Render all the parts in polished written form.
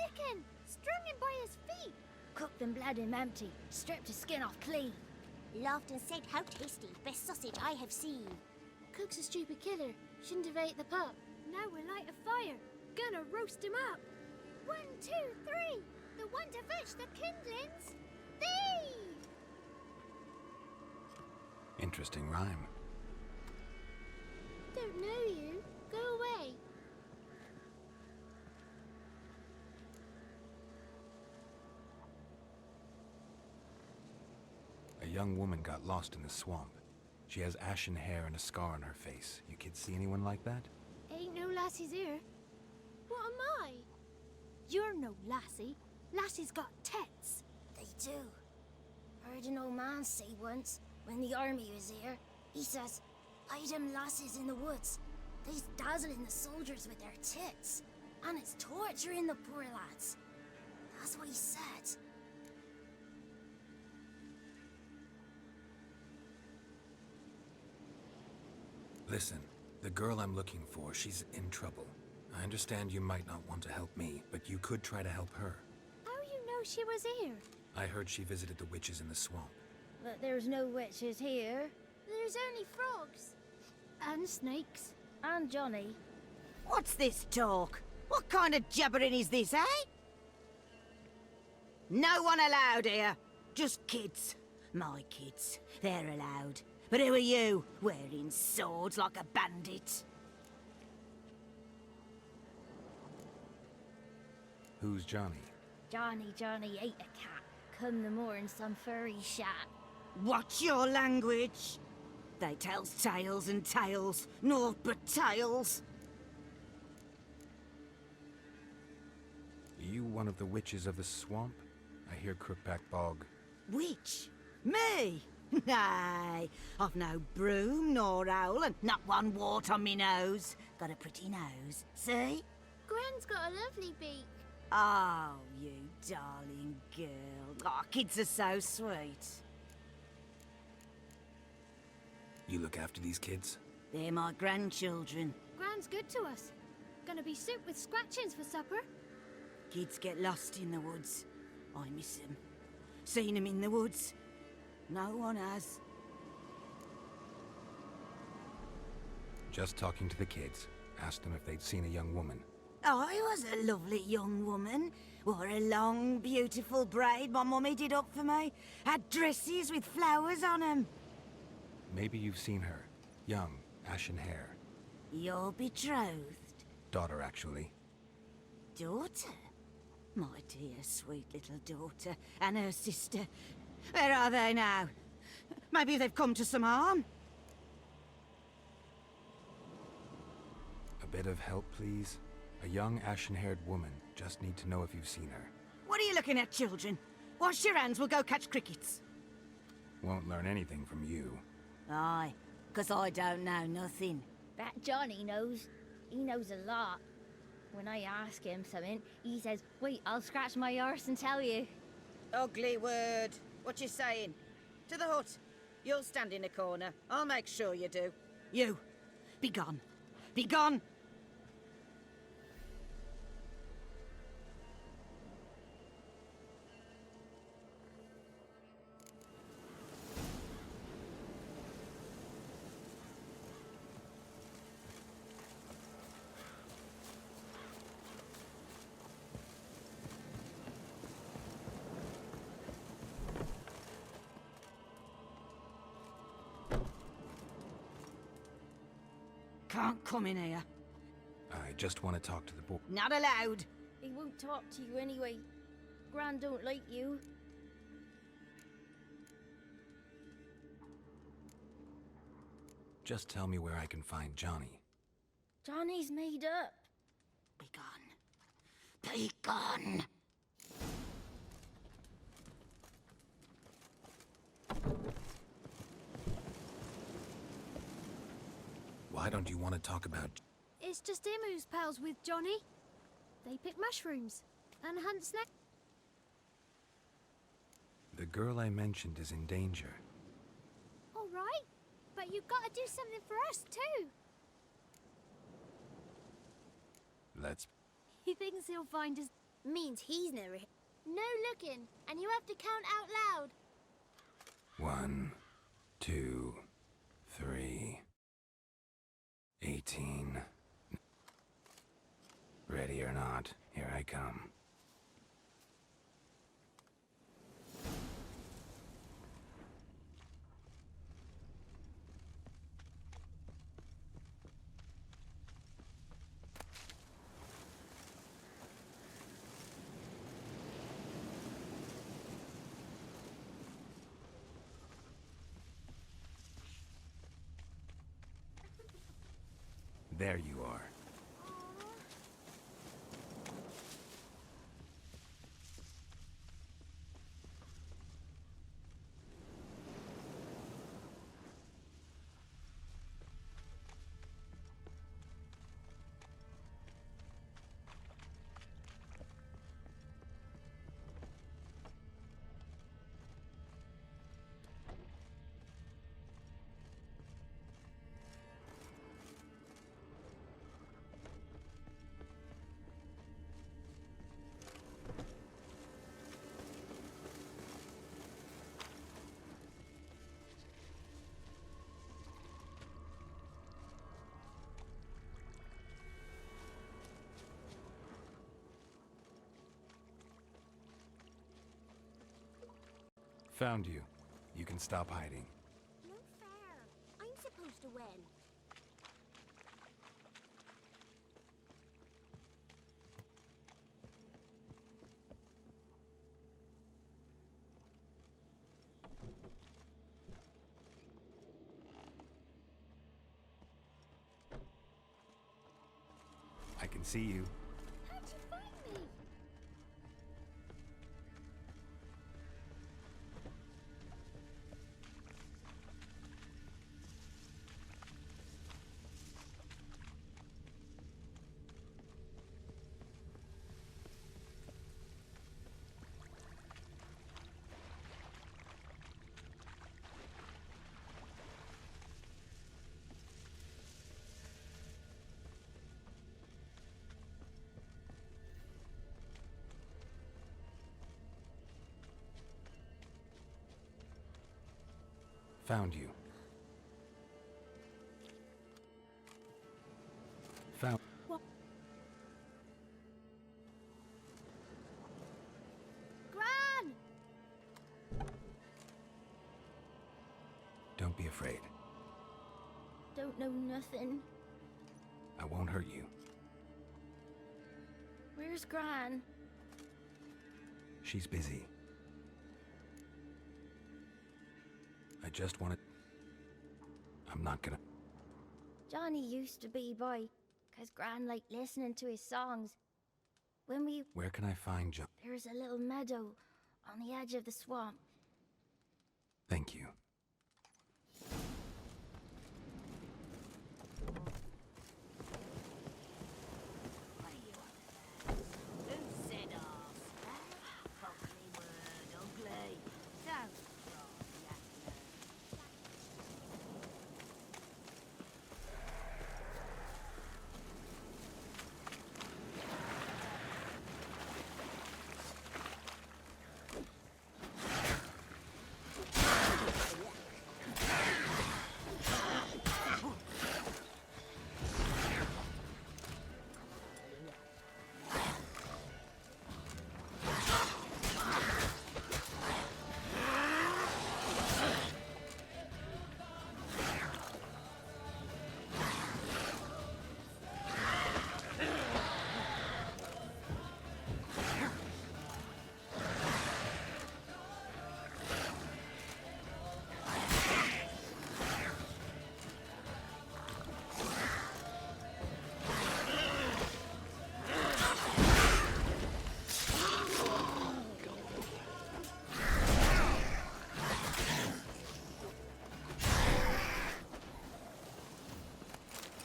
licking, strung him by his feet. Cooked and bled him empty, stripped his skin off clean. Laughed and said, "How tasty, best sausage I have seen." Cook's a stupid killer, shouldn't have ate the pup. Now we'll light a fire, gonna roast him up. 1, 2, 3, the one to fetch the kindlings. Thee! Interesting rhyme. Don't know you. Go away. A young woman got lost in the swamp. She has ashen hair and a scar on her face. You kids see anyone like that? Ain't no lassies here. What am I? You're no lassie. Lassie's got tits. They do. Heard an old man say once, when the army was here, he says, "Hide them lasses in the woods. They's dazzling the soldiers with their tits. And it's torturing the poor lads." That's what he said. Listen, the girl I'm looking for, she's in trouble. I understand you might not want to help me, but you could try to help her. How you know she was here? I heard she visited the witches in the swamp. But there's no witches here. There's only frogs. And snakes. And Johnny. What's this talk? What kind of jabbering is this, eh? No one allowed here. Just kids. My kids. They're allowed. But who are you, wearing swords like a bandit? Who's Johnny? Johnny ate a cat. Come the more in some furry shat. Watch your language. They tells tales and tales, naught but tales. You one of the witches of the swamp? I hear Crookback Bog. Witch? Me? Nay, I've no broom nor owl and not one wart on me nose. Got a pretty nose, see? Gwen's got a lovely beak. Oh, you darling girl. Oh, kids are so sweet. You look after these kids? They're my grandchildren. Gran's good to us. Gonna be soup with scratchings for supper. Kids get lost in the woods. I miss them. Seen them in the woods. No one has. Just talking to the kids. Asked them if they'd seen a young woman. I was a lovely young woman. Wore a long, beautiful braid my mummy did up for me. Had dresses with flowers on them. Maybe you've seen her. Young, ashen hair. Your betrothed? Daughter, actually. Daughter? My dear, sweet little daughter. And her sister. Where are they now? Maybe they've come to some harm? A bit of help, please? A young, ashen-haired woman. Just need to know if you've seen her. What are you looking at, children? Wash your hands, we'll go catch crickets. Won't learn anything from you. Aye, 'cause I don't know nothing. That Johnny knows. He knows a lot. When I ask him something, he says, "Wait, I'll scratch my arse and tell you." Ugly word. What you saying? To the hut. You'll stand in a corner. I'll make sure you do. You, be gone. Be gone! Can't come in here. I just want to talk to the boy. Not allowed. He won't talk to you anyway. Gran don't like you. Just tell me where I can find Johnny. Johnny's made up. Be gone. Be gone! Why don't you want to talk about... It's just him who's pals with Johnny. They pick mushrooms and hunt snakes. The girl I mentioned is in danger. All right, but you've got to do something for us too. Let's... He thinks he'll find us. Means he's never here. No looking, and you have to count out loud. 1, 2, 3, 18. Ready or not, here I come. There you are. Found you. You can stop hiding. No fair. I'm supposed to win. I can see you. How'd you find me? Found you. Found. Gran! Don't be afraid. Don't know nothing. I won't hurt you. Where's Gran? She's busy. I just wanted... I'm not gonna... Johnny used to be by, 'cause Gran liked listening to his songs. When we... Where can I find John? There's a little meadow on the edge of the swamp. Thank you. Who said off? Ugly word, ugly. Don't cry, Yakner.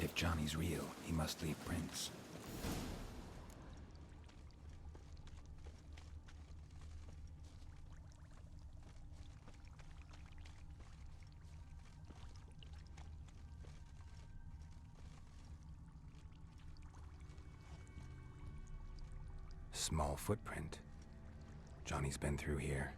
If Johnny's real, he must leave prints. Small footprint. Johnny's been through here.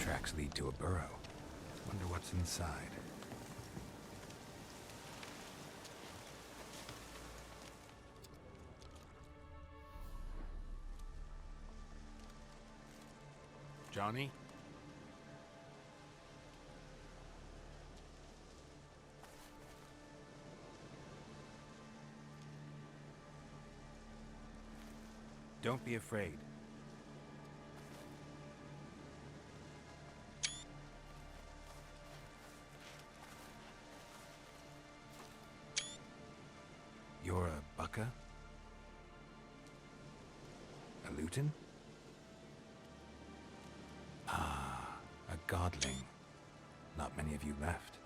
Tracks lead to a burrow. Wonder what's inside. Johnny? Don't be afraid. You're a Bucca? A Luton? Ah, a godling. Not many of you left.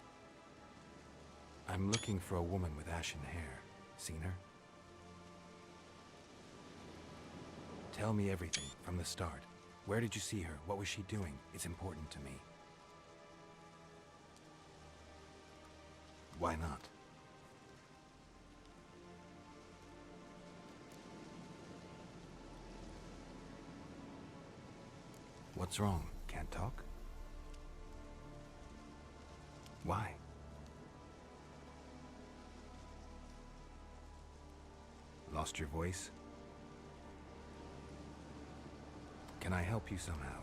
I'm looking for a woman with ashen hair. Seen her? Tell me everything, from the start. Where did you see her? What was she doing? It's important to me. Why not? What's wrong? Can't talk? Why? Lost your voice? Can I help you somehow?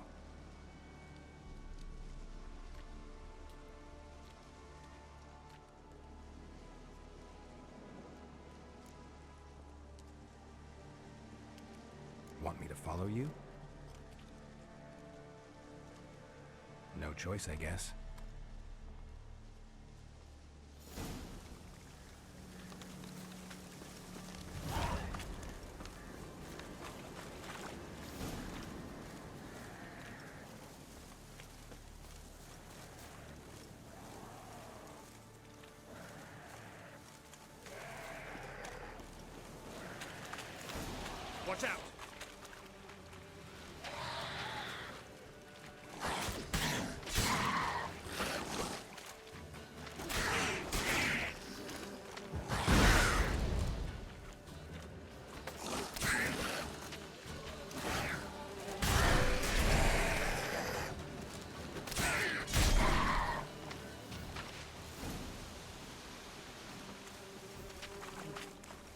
Want me to follow you? No choice, I guess. Watch out!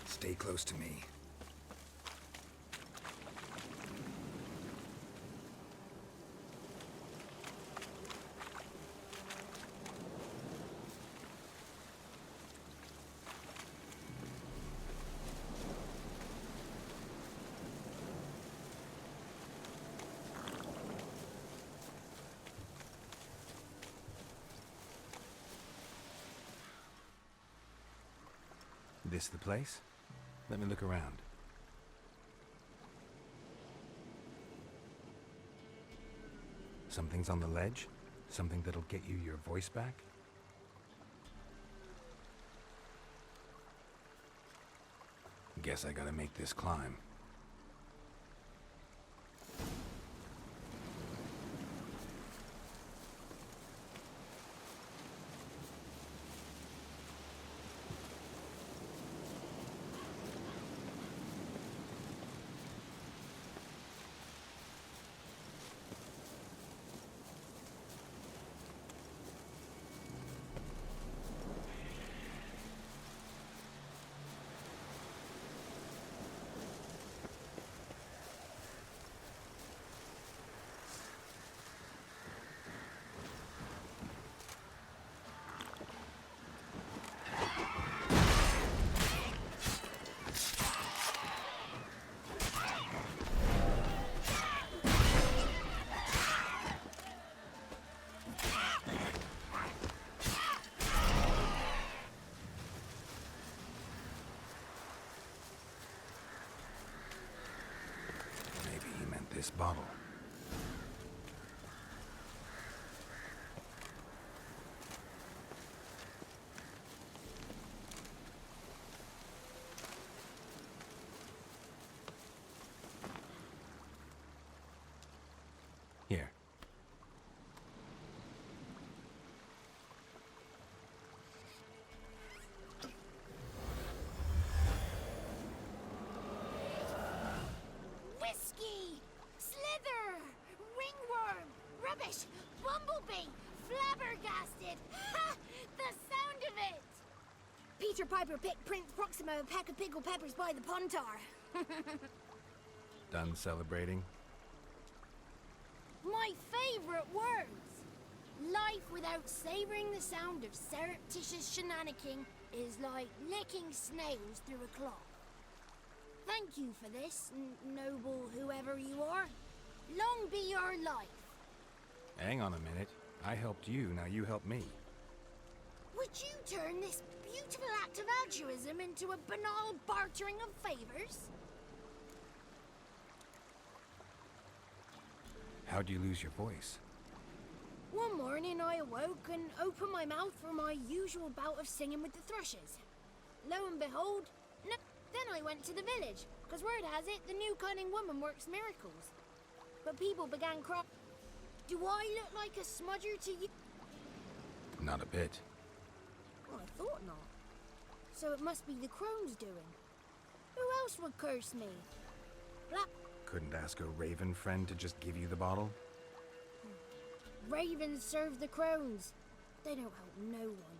Stay close to me. This the place? Let me look around. Something's on the ledge? Something that'll get you your voice back? Guess I gotta make this climb. this bottle. Here. Whiskey! Slither! Ringworm! Rubbish! Bumblebee! Flabbergasted! Ha! The sound of it! Peter Piper picked Prince Proximo a pack of pickled peppers by the pontar. Done celebrating? My favorite words! Life without savoring the sound of surreptitious shenanigans is like licking snails through a cloth. Thank you for this, noble whoever you are. Long be your life. Hang on a minute. I helped you, now you help me. Would you turn this beautiful act of altruism into a banal bartering of favors? How'd you lose your voice? One morning I awoke and opened my mouth for my usual bout of singing with the thrushes. Lo and behold, then I went to the village, because word has it the new cunning woman works miracles. But people began crying. Do I look like a smudger to you? Not a bit. Well, I thought not. So it must be the crone's doing. Who else would curse me? Black Couldn't ask a raven friend to just give you the bottle? ravens serve the crones. They don't help no one.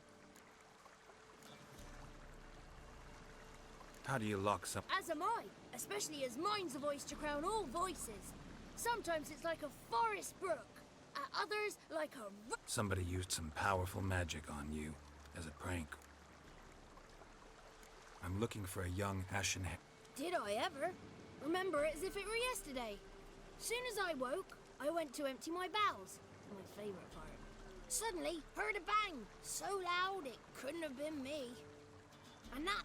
How do you lock some... As am I, especially as mine's a voice to crown all voices. Sometimes it's like a forest brook, at others like a... Somebody used some powerful magic on you as a prank. I'm looking for a young ashen... Did I ever? Remember it as if it were yesterday. Soon as I woke, I went to empty my bowels. My favorite part. Suddenly, heard a bang, so loud it couldn't have been me. And that,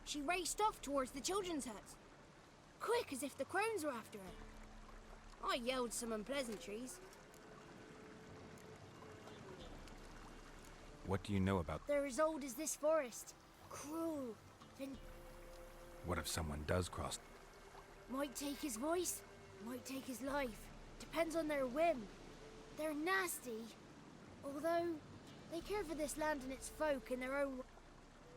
she raced off towards the children's huts. Quick, as if the crones were after her. I yelled some unpleasantries. What do you know about... They're as old as this forest. Cruel. And What if someone does cross... might take his voice, might take his life. Depends on their whim. They're nasty. Although, they care for this land and its folk in their own...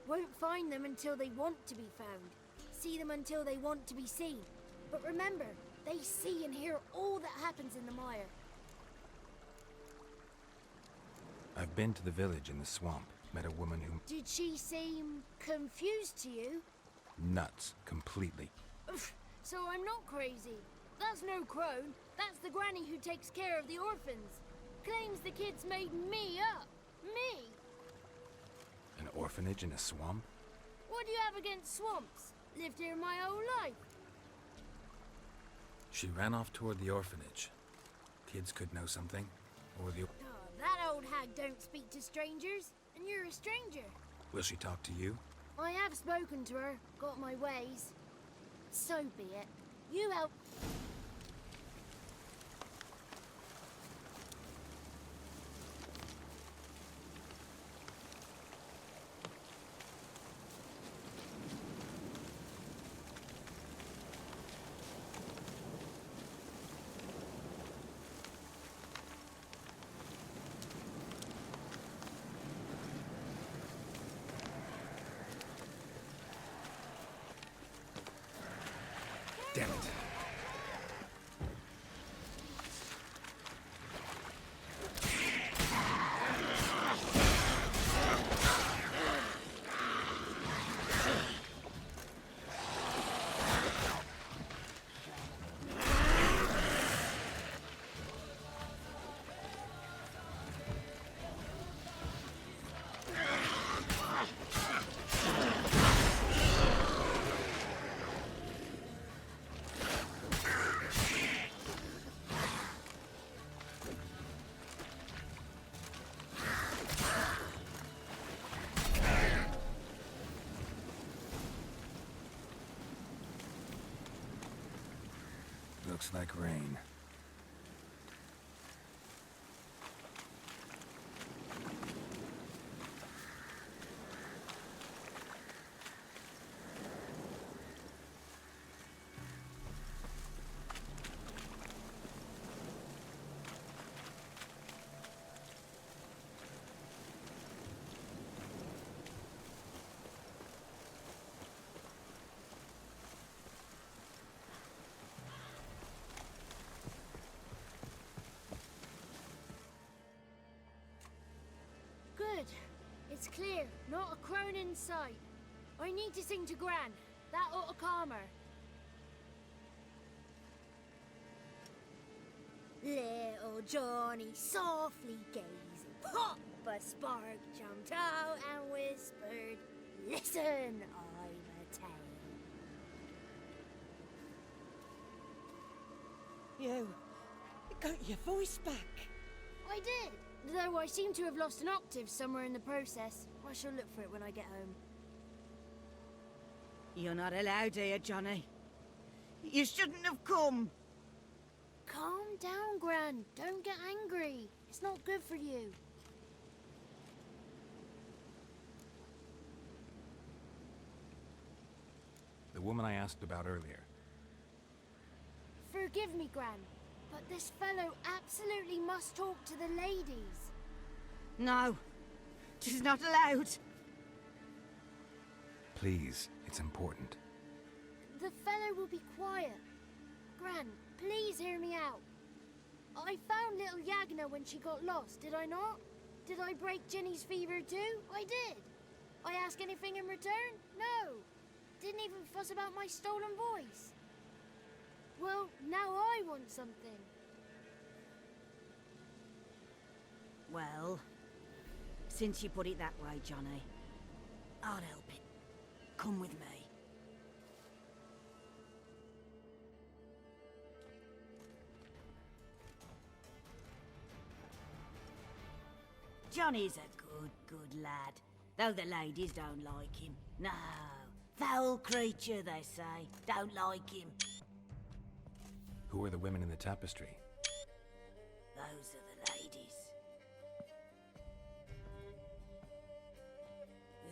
Won't find them until they want to be found. See them until they want to be seen. But remember, they see and hear all that happens in the mire. I've been to the village in the swamp. Met a woman who... Did she seem confused to you? Nuts. Completely. So I'm not crazy. That's no crone. That's the granny who takes care of the orphans. Claims the kids made me up. Me! An orphanage in a swamp? What do you have against swamps? Lived here my whole life. She ran off toward the orphanage. Kids could know something. Or the... Oh, that old hag don't speak to strangers, and you're a stranger. Will she talk to you? I have spoken to her, got my ways. So be it. You help. Damn it. Looks like rain. Good. It's clear. Not a crone in sight. I need to sing to Gran. That ought to calm her. Little Johnny softly gazing, pop a spark jumped out and whispered, "Listen, I'm a tale." You got your voice back. I did. Though I seem to have lost an octave somewhere in the process. I shall look for it when I get home. You're not allowed here, Johnny. You shouldn't have come. Calm down, Gran. Don't get angry. It's not good for you. The woman I asked about earlier. Forgive me, Gran, but this fellow absolutely must talk to the ladies. No, she's not allowed. Please, it's important. The fellow will be quiet. Gran, please hear me out. I found little Yagna when she got lost, did I not? Did I break Ginny's fever too? I did. I ask anything in return? No. Didn't even fuss about my stolen voice. Well, now I want something. Well, since you put it that way, Johnny, I'll help it. Come with me. Johnny's a good lad, though the ladies don't like him. No, foul creature, they say. Don't like him. Who are the women in the tapestry? Those are the ladies.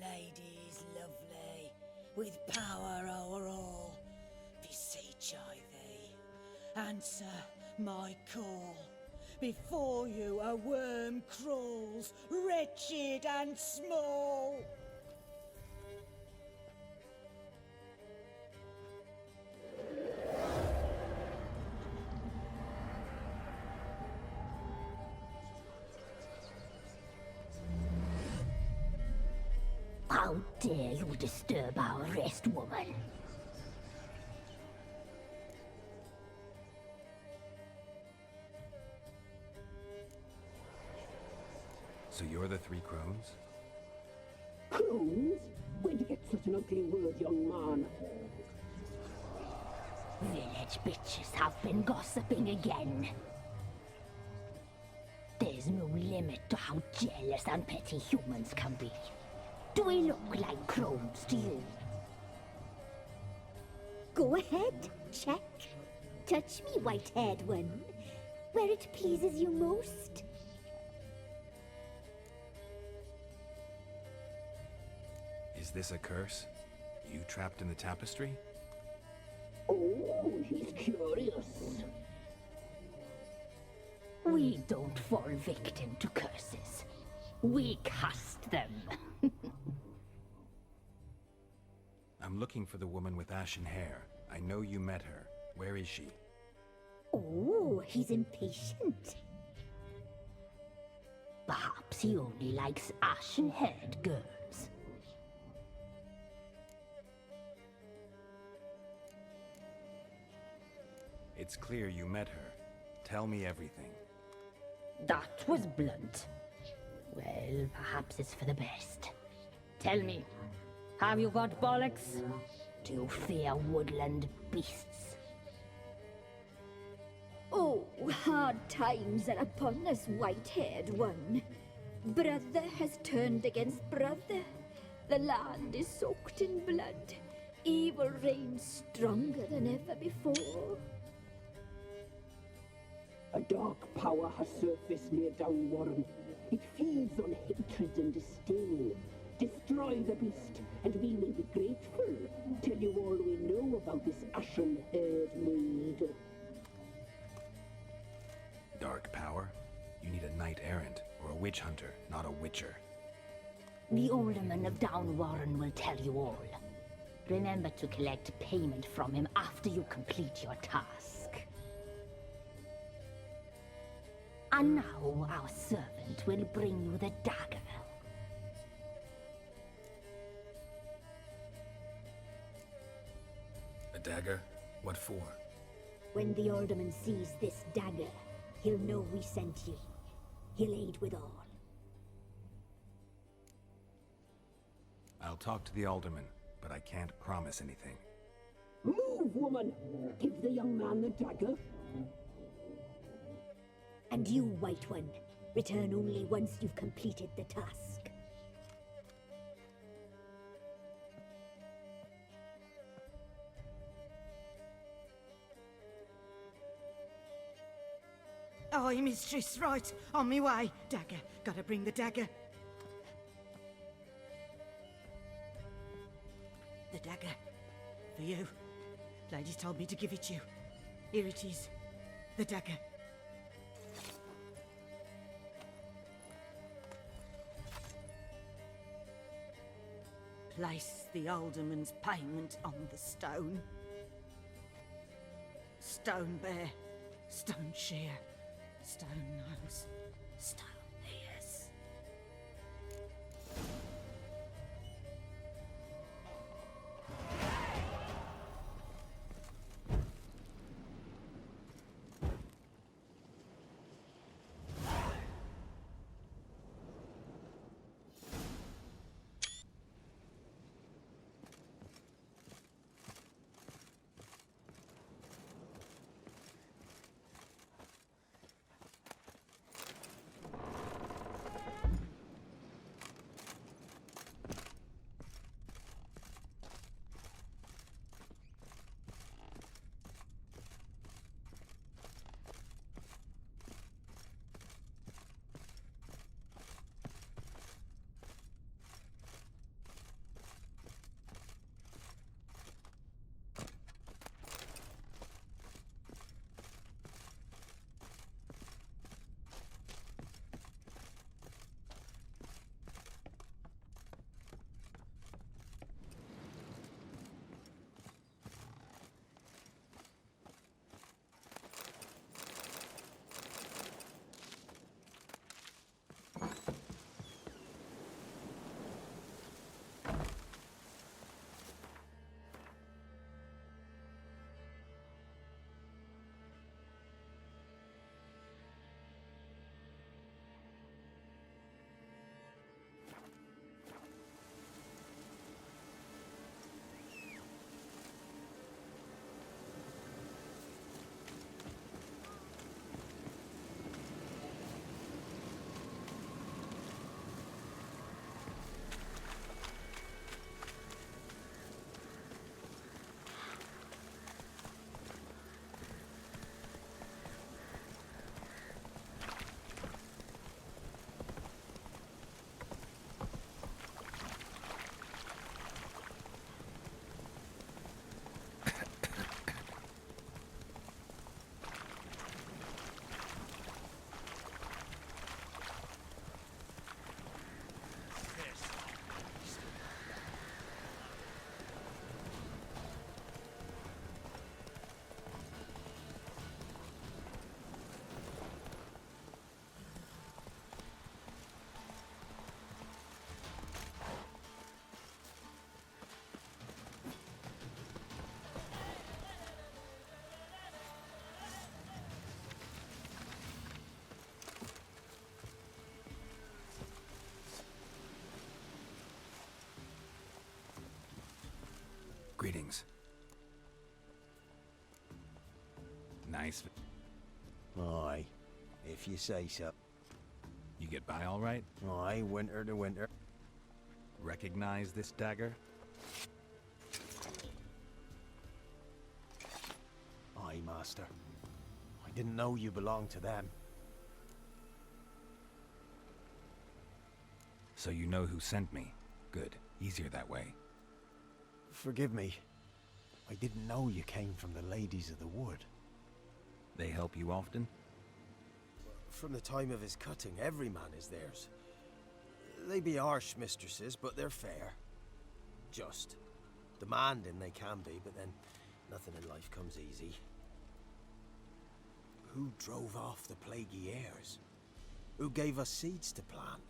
Ladies lovely, with power o'er all, beseech I thee, answer my call. Before you a worm crawls, wretched and small. How dare you disturb our rest, woman? So you're the three crones? Crones? Where'd you get such an ugly word, young man? Village bitches have been gossiping again. There's no limit to how jealous and petty humans can be. Do we look like crones to you? Go ahead, check. Touch me, white-haired one, where it pleases you most. Is this a curse? You trapped in the tapestry? Oh, he's curious. We don't fall victim to curses. We cast them. I'm looking for the woman with ashen hair. I know you met her. Where is she? Oh, he's impatient. Perhaps he only likes ashen-haired girls. It's clear you met her. Tell me everything. That was blunt. Well, perhaps it's for the best. Tell me, have you got bollocks? Do you fear woodland beasts? Oh, hard times are upon us, white-haired one. Brother has turned against brother. The land is soaked in blood. Evil reigns stronger than ever before. A dark power has surfaced near Downwarren. It feeds on hatred and disdain. Destroy the beast, and we will be grateful. Tell you all we know about this ashen-haired maid. Dark power? You need a knight errant or a witch hunter, not a witcher. The Alderman of Downwarren will tell you all. Remember to collect payment from him after you complete your task. And now our servant will bring you the dagger. A dagger? What for? When the Alderman sees this dagger, he'll know we sent you. He'll aid with all. I'll talk to the alderman, but I can't promise anything. Move, woman! Give the young man the dagger. And you, White One, return only once you've completed the task. Aye, mistress, right. On me way. Dagger. Gotta bring the dagger. The dagger. For you. Lady told me to give it you. Here it is. The dagger. Place the alderman's payment on the stone. Stone bear. Stone shear. Stone nose. Stone ears. Greetings. Nice. Aye, if you say so. You get by all right? Aye, winter to winter. Recognize this dagger? Aye, master. I Didn't know you belonged to them. So you know who sent me. Good. Easier that way. Forgive me. I didn't know you came from the Ladies of the Wood. They help you often? From the time of his cutting, every man is theirs. They be harsh mistresses, but they're fair. Just. Demanding they can be, but then nothing in life comes easy. Who drove off the plaguey heirs? Who gave us seeds to plant?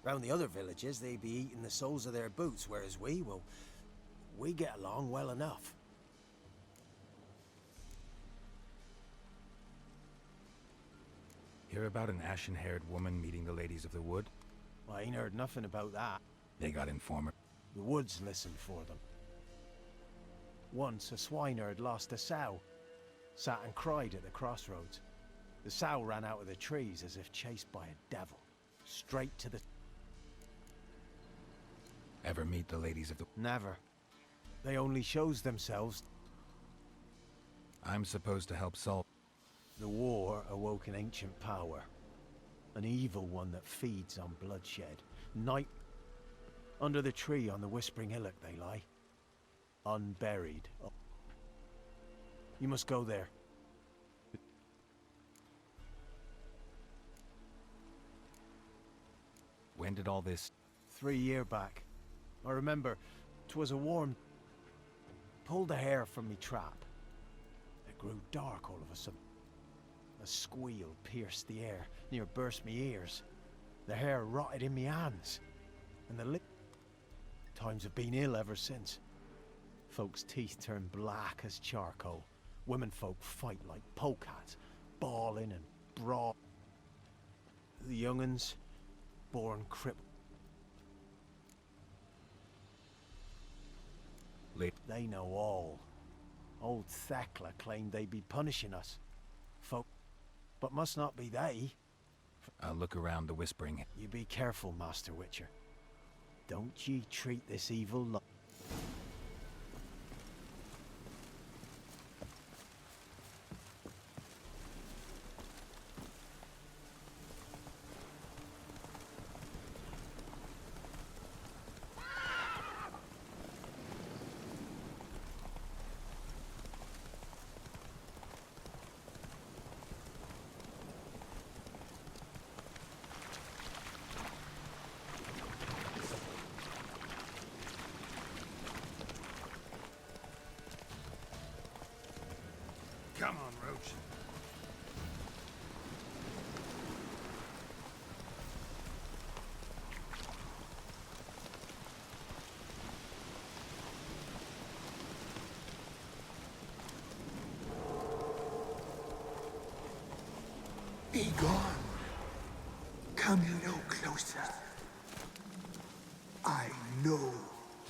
Round the other villages, they be eating the soles of their boots, whereas we, well, we get along well enough. Hear about an ashen-haired woman meeting the Ladies of the Wood? I ain't heard nothing about that. They got informer. The woods listened for them. Once, a swineherd lost a sow. Sat and cried at the crossroads. The sow ran out of the trees as if chased by a devil. Straight to the... Ever meet the Ladies of the... Never. They only shows themselves. I'm supposed to help solve... The war awoke an ancient power. An evil one that feeds on bloodshed. Night... Under the tree on the Whispering Hillock they lie. Unburied. You must go there. When did all this... 3 years back. I remember, 'twas a warm... Pulled the hair from me trap. It grew dark all of a sudden. A squeal pierced the air, near burst me ears. The hair rotted in me hands. And the lip... Times have been ill ever since. Folks' teeth turn black as charcoal. Womenfolk fight like polecats, bawling and brawl. The young'uns, born crippled. They know all. Old Thekla claimed they'd be punishing us. Folk, but must not be they. I'll look around the Whispering... You be careful, Master Witcher. Don't ye treat this evil lo... Come on, Roach. Be gone. Come no closer. I know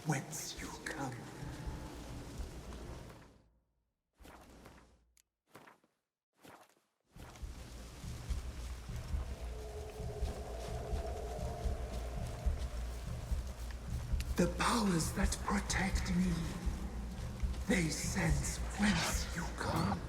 whence you come. The powers that protect me, they sense whence you come.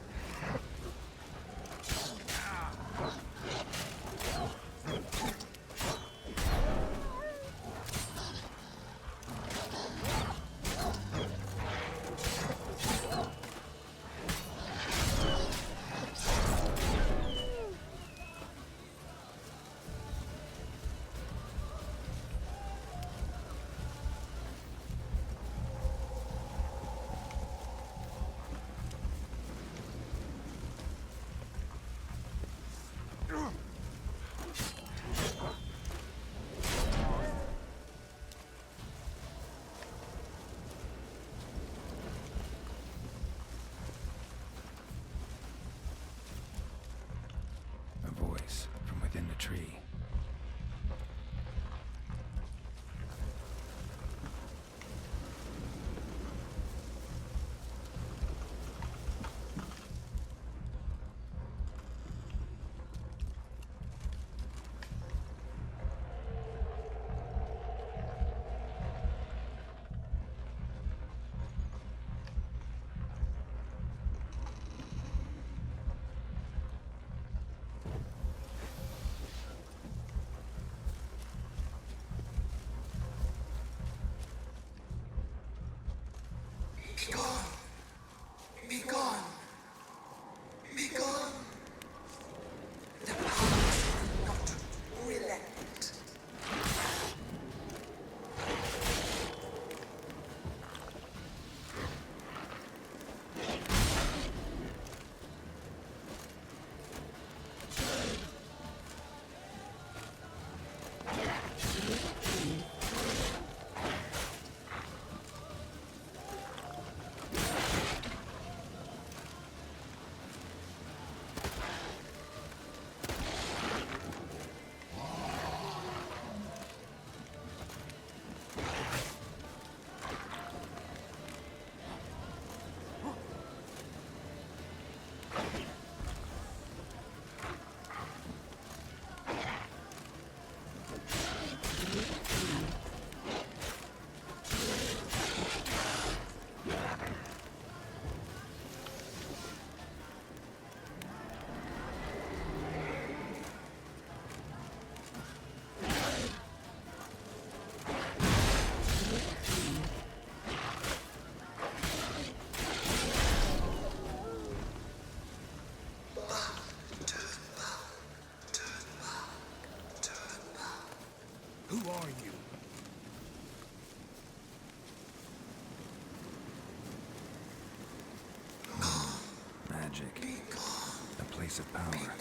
place of power.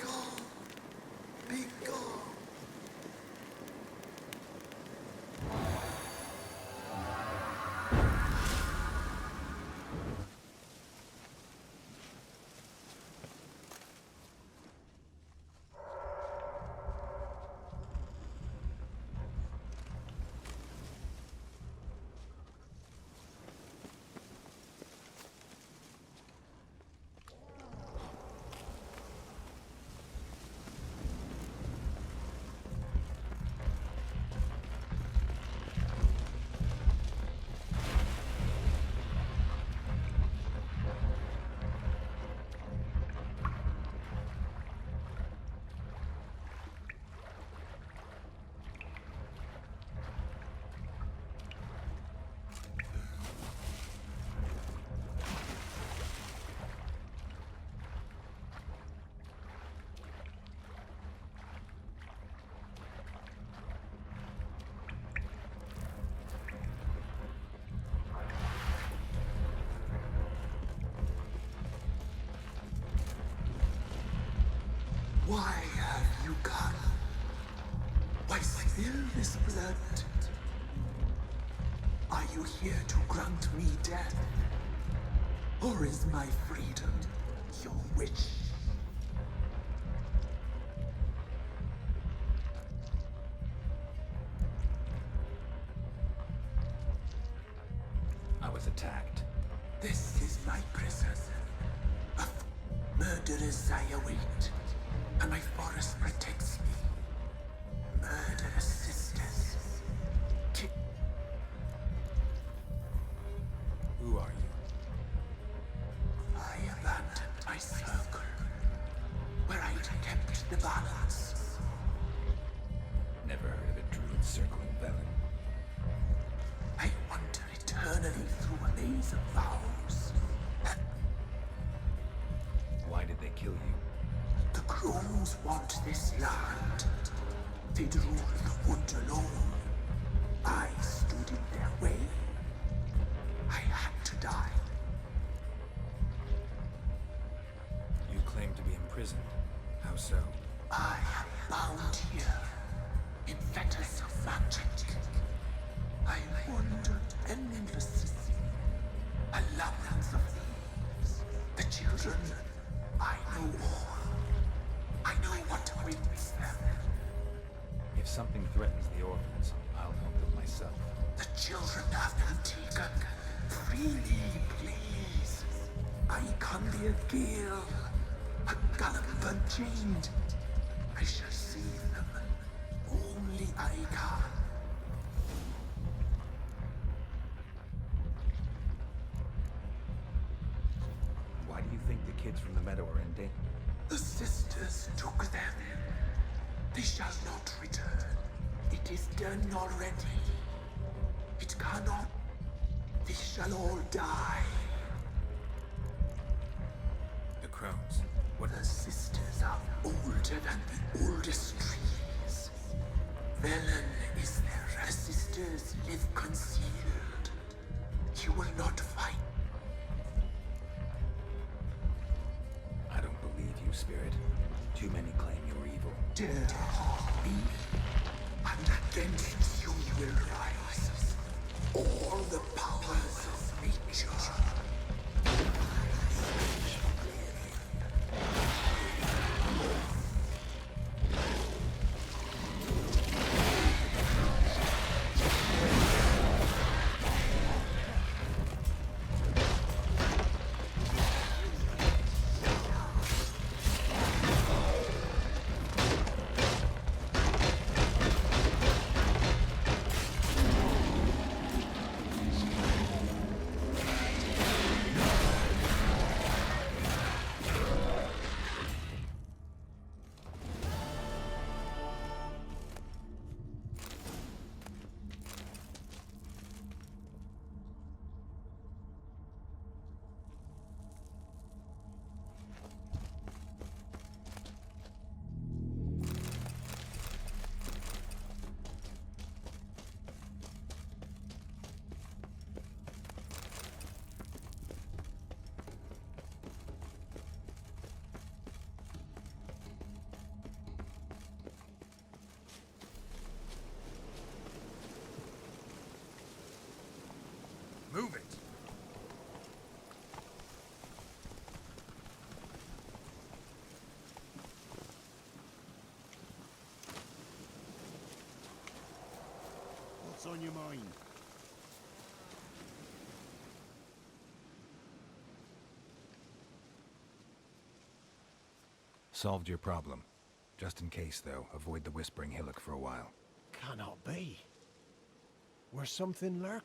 Be gone. Why have you come? Why spill this blood? Are you here to grant me death? Or is my freedom your wish? I was attacked. This is my prison. Of murderers I await, and my forest protects me. Murderous sisters. Who are you? I abandoned my circle, where I kept the balance. Never heard of a druid circling Velen. I wander eternally through a maze of vows. Why did they kill you? The crows want this land. They'd rule the wood alone. I stood in their way. I had to die. You claim to be imprisoned. How so? I am bound here, in fetters of magic. I wandered endlessly, a labyrinth of thieves. The children, I know all. I know what awaits them. If something threatens the orphans, I'll help them myself. The children have been taken. Freely, please. I can be a gale, a gallop unchained. I shall save them. Only I can. Why do you think the kids from the meadow are in danger? The sisters took them. They shall not return. It is done already. It cannot. They shall all die. The crones. What? The sisters are older than the oldest trees. Velen is there. The sisters live concealed. You will not fight. I don't believe you, Spirit. Too many claim you're evil. Dare to harm me, and against you will rise all the powers of nature. Solved your problem. Just in case, though, avoid the Whispering Hillock for a while. Cannot be. Where something lurk.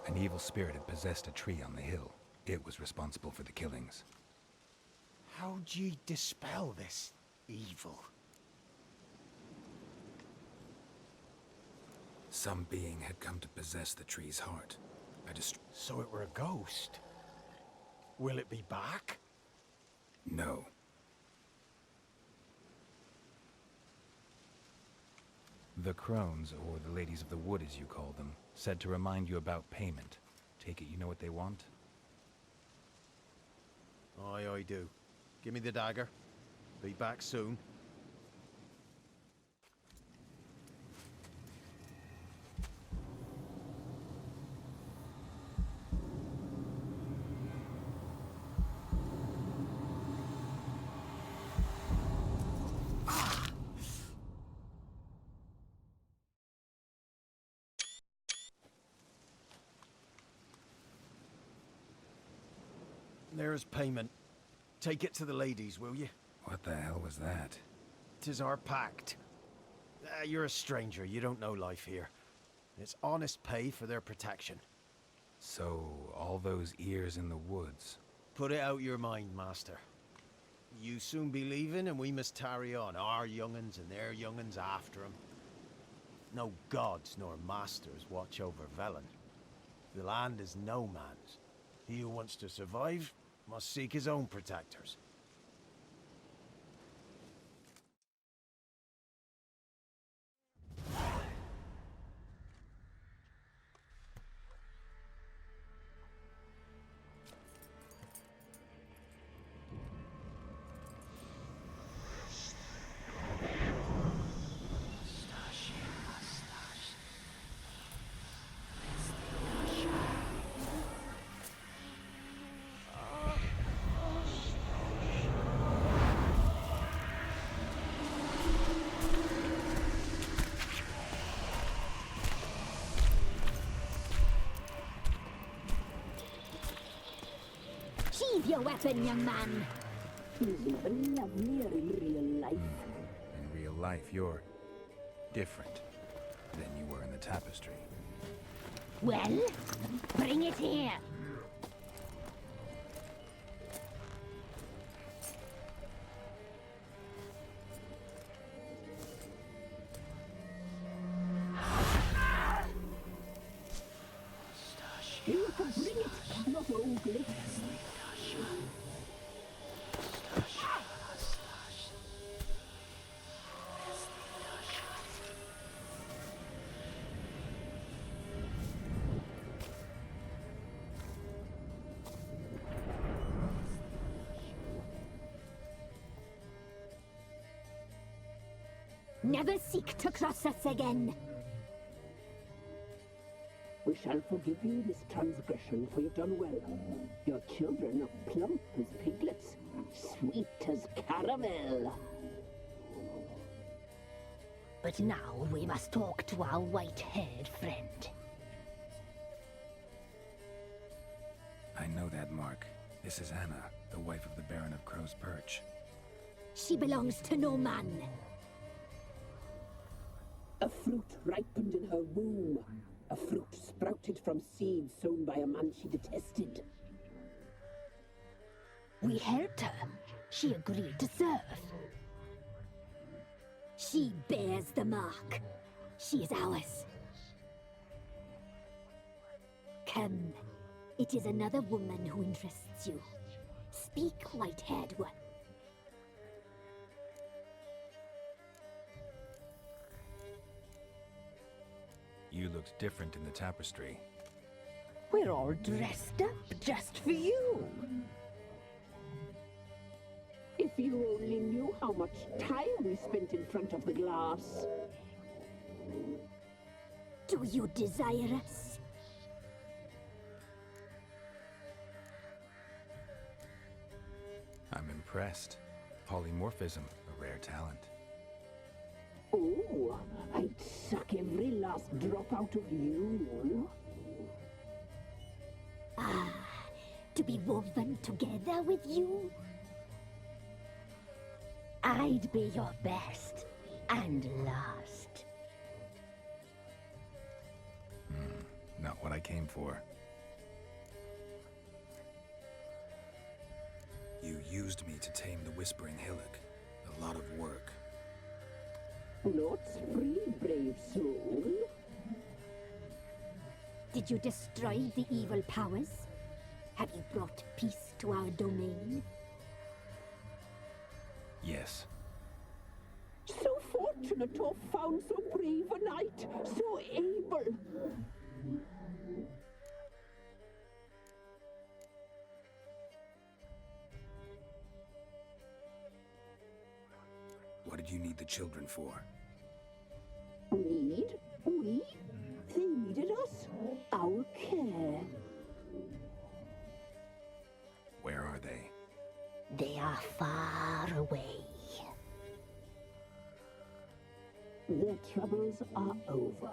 An evil spirit had possessed a tree on the hill. It was responsible for the killings. How'd ye dispel this evil? Some being had come to possess the tree's heart. So it were a ghost? Will it be back? No. The Crones, or the Ladies of the Wood as you call them, said to remind you about payment. Take it you know what they want? Aye, I do. Give me the dagger. Be back soon. There's payment. Take it to the ladies, will you? What the hell was that? 'Tis our pact. You're a stranger, you don't know life here. It's honest pay for their protection. So, all those ears in the woods. Put it out your mind, master. You soon be leaving and we must tarry on, our young'uns and their young'uns after 'em. No gods nor masters watch over Velen. The land is no man's. He who wants to survive must seek his own protectors. Sheathe your weapon, young man. He's even lovelier in real life. In real life, you're different than you were in the tapestry. Well, bring it here. You can bring it, not ugly. Never seek to cross us again. We shall forgive you this transgression, for you've done well. Your children are plump as piglets, sweet as caramel. But now we must talk to our white-haired friend. I know that mark. This is Anna, the wife of the Baron of Crow's Perch. She belongs to no man. A fruit ripened in her womb. A fruit sprouted from seeds sown by a man she detested. We helped her. She agreed to serve. She bears the mark. She is ours. Come. It is another woman who interests you. Speak, white-haired one. You looked different in the tapestry. We're all dressed up just for you. If you only knew how much time we spent in front of the glass. Do you desire us? I'm impressed. Polymorphism, a rare talent. Oh, I'd suck every last drop out of you. Ah, to be be woven together with you? I'd be your best and last. Not what I came for. You used me to tame the Whispering Hillock. A lot of work. Not free, brave soul. Did you destroy the evil powers? Have you brought peace to our domain? Yes. So fortunate to have found so brave a knight, so able. What did you need the children for? Need? We? They needed us. Our care. Where are they? They are far away. Their troubles are over.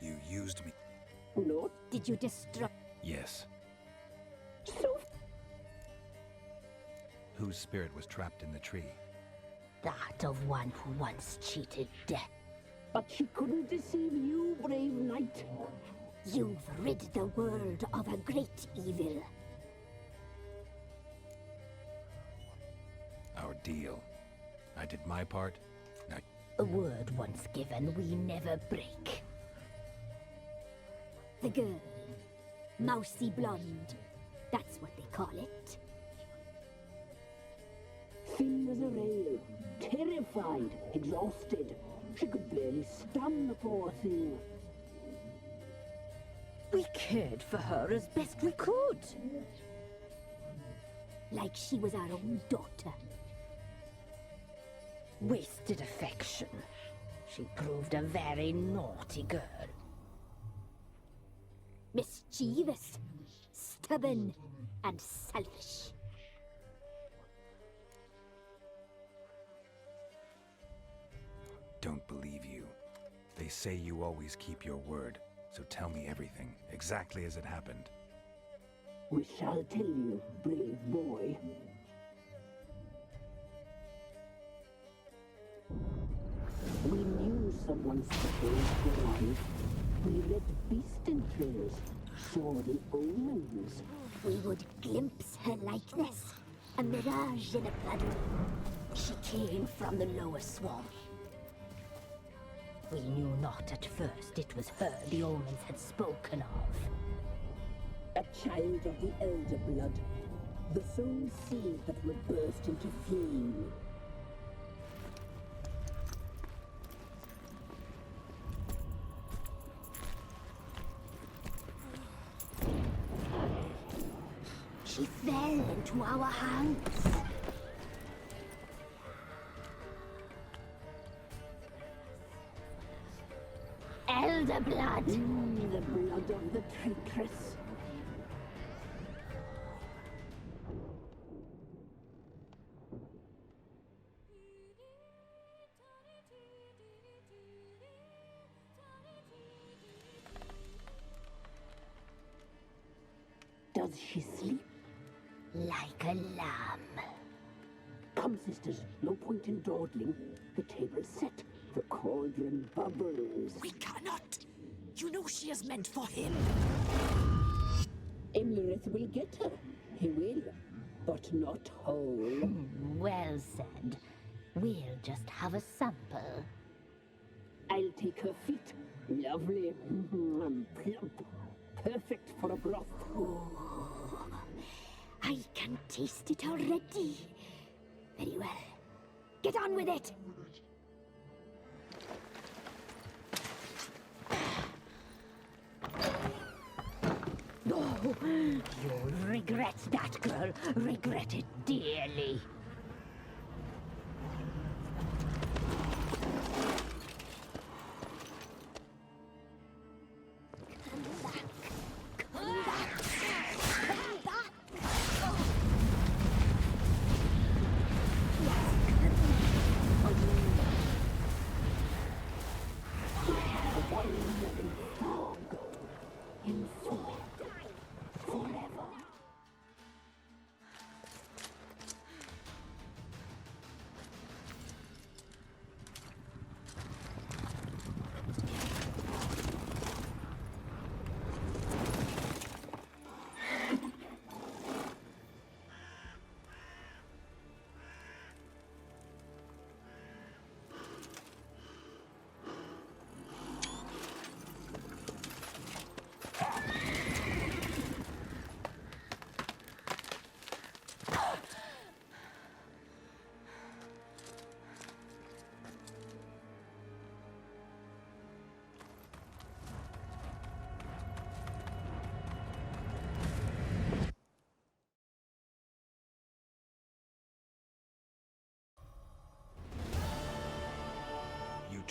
You used me. Not Did you destroy? Yes. so. Whose spirit was trapped in the tree? That of one who once cheated death. But she couldn't deceive you, brave knight. You've rid the world of a great evil. Our deal. I did my part. Now A word once given, we never break. The girl. Mousy Blonde. That's what they call it. Thin as a rail, terrified, exhausted. She could barely stand, the poor thing. We cared for her as best we could. Like she was our own daughter. Wasted affection. She proved a very naughty girl. Mischievous, stubborn, and selfish. don't believe you. They say you always keep your word, so tell me everything, exactly as it happened. We shall tell you, brave boy. We knew someone supposed to arrive. We read beast entrails, saw the omens. We would glimpse her likeness, a mirage in a puddle. She came from the lower swamp. We knew not at first it was her the omens had spoken of. A child of the Elder Blood, the sole seed that would burst into flame. She fell into our hands. Elder Blood! The blood of the traitress. Does she sleep? Like a lamb. Come, sisters, no point in dawdling. The table's set. The cauldron bubbles. We cannot! You know she is meant for him! Imlerith will get her. He will, but not whole. Well said. We'll just have a sample. I'll take her feet. Lovely. Plump. Perfect for a broth. Oh, I can taste it already. Very well. Get on with it! Oh, you'll regret that, girl. Regret it dearly.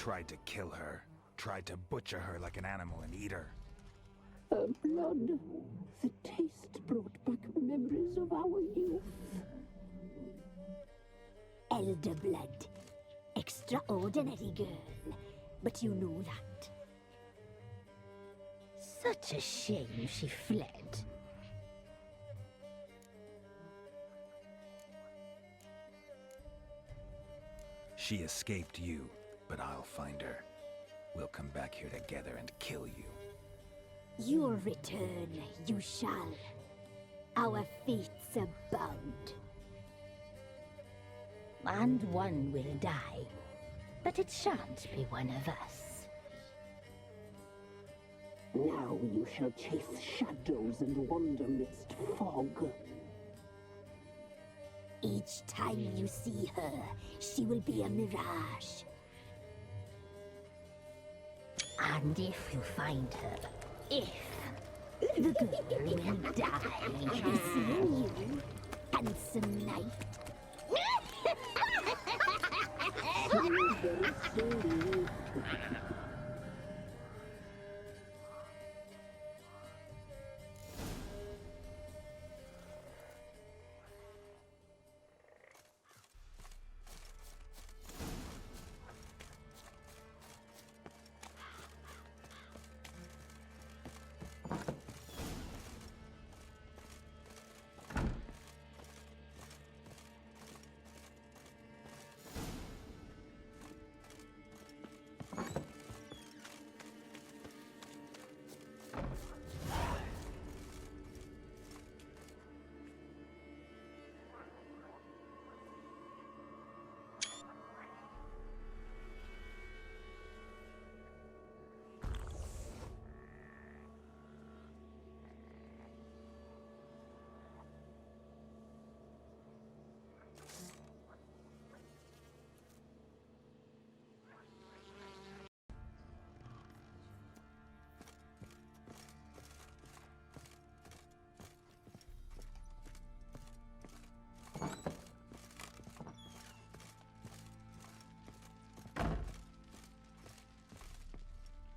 tried to kill her. Tried to butcher her like an animal and eat her. Her blood. The taste brought back memories of our youth. Elder blood. Extraordinary girl. But you know that. Such a shame she fled. She escaped you, but I'll find her. We'll come back here together and kill you. Your return you shall. Our fates are bound. And one will die, but it shan't be one of us. Now you shall chase shadows and wander midst fog. Each time you see her, she will be a mirage. And if you find her, the girl will die. Seeing you, handsome knight.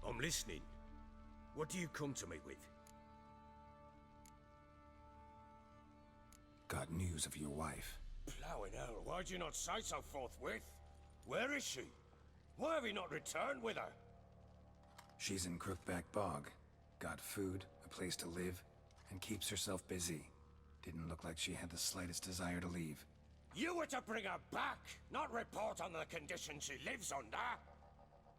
I'm listening. What do you come to me with? Got news of your wife. Plowing hell, why'd you not say so forthwith? Where is she? Why have you not returned with her? She's in Crookback Bog. Got food, a place to live, and keeps herself busy. Didn't look like she had the slightest desire to leave. You were to bring her back, not report on the conditions she lives under.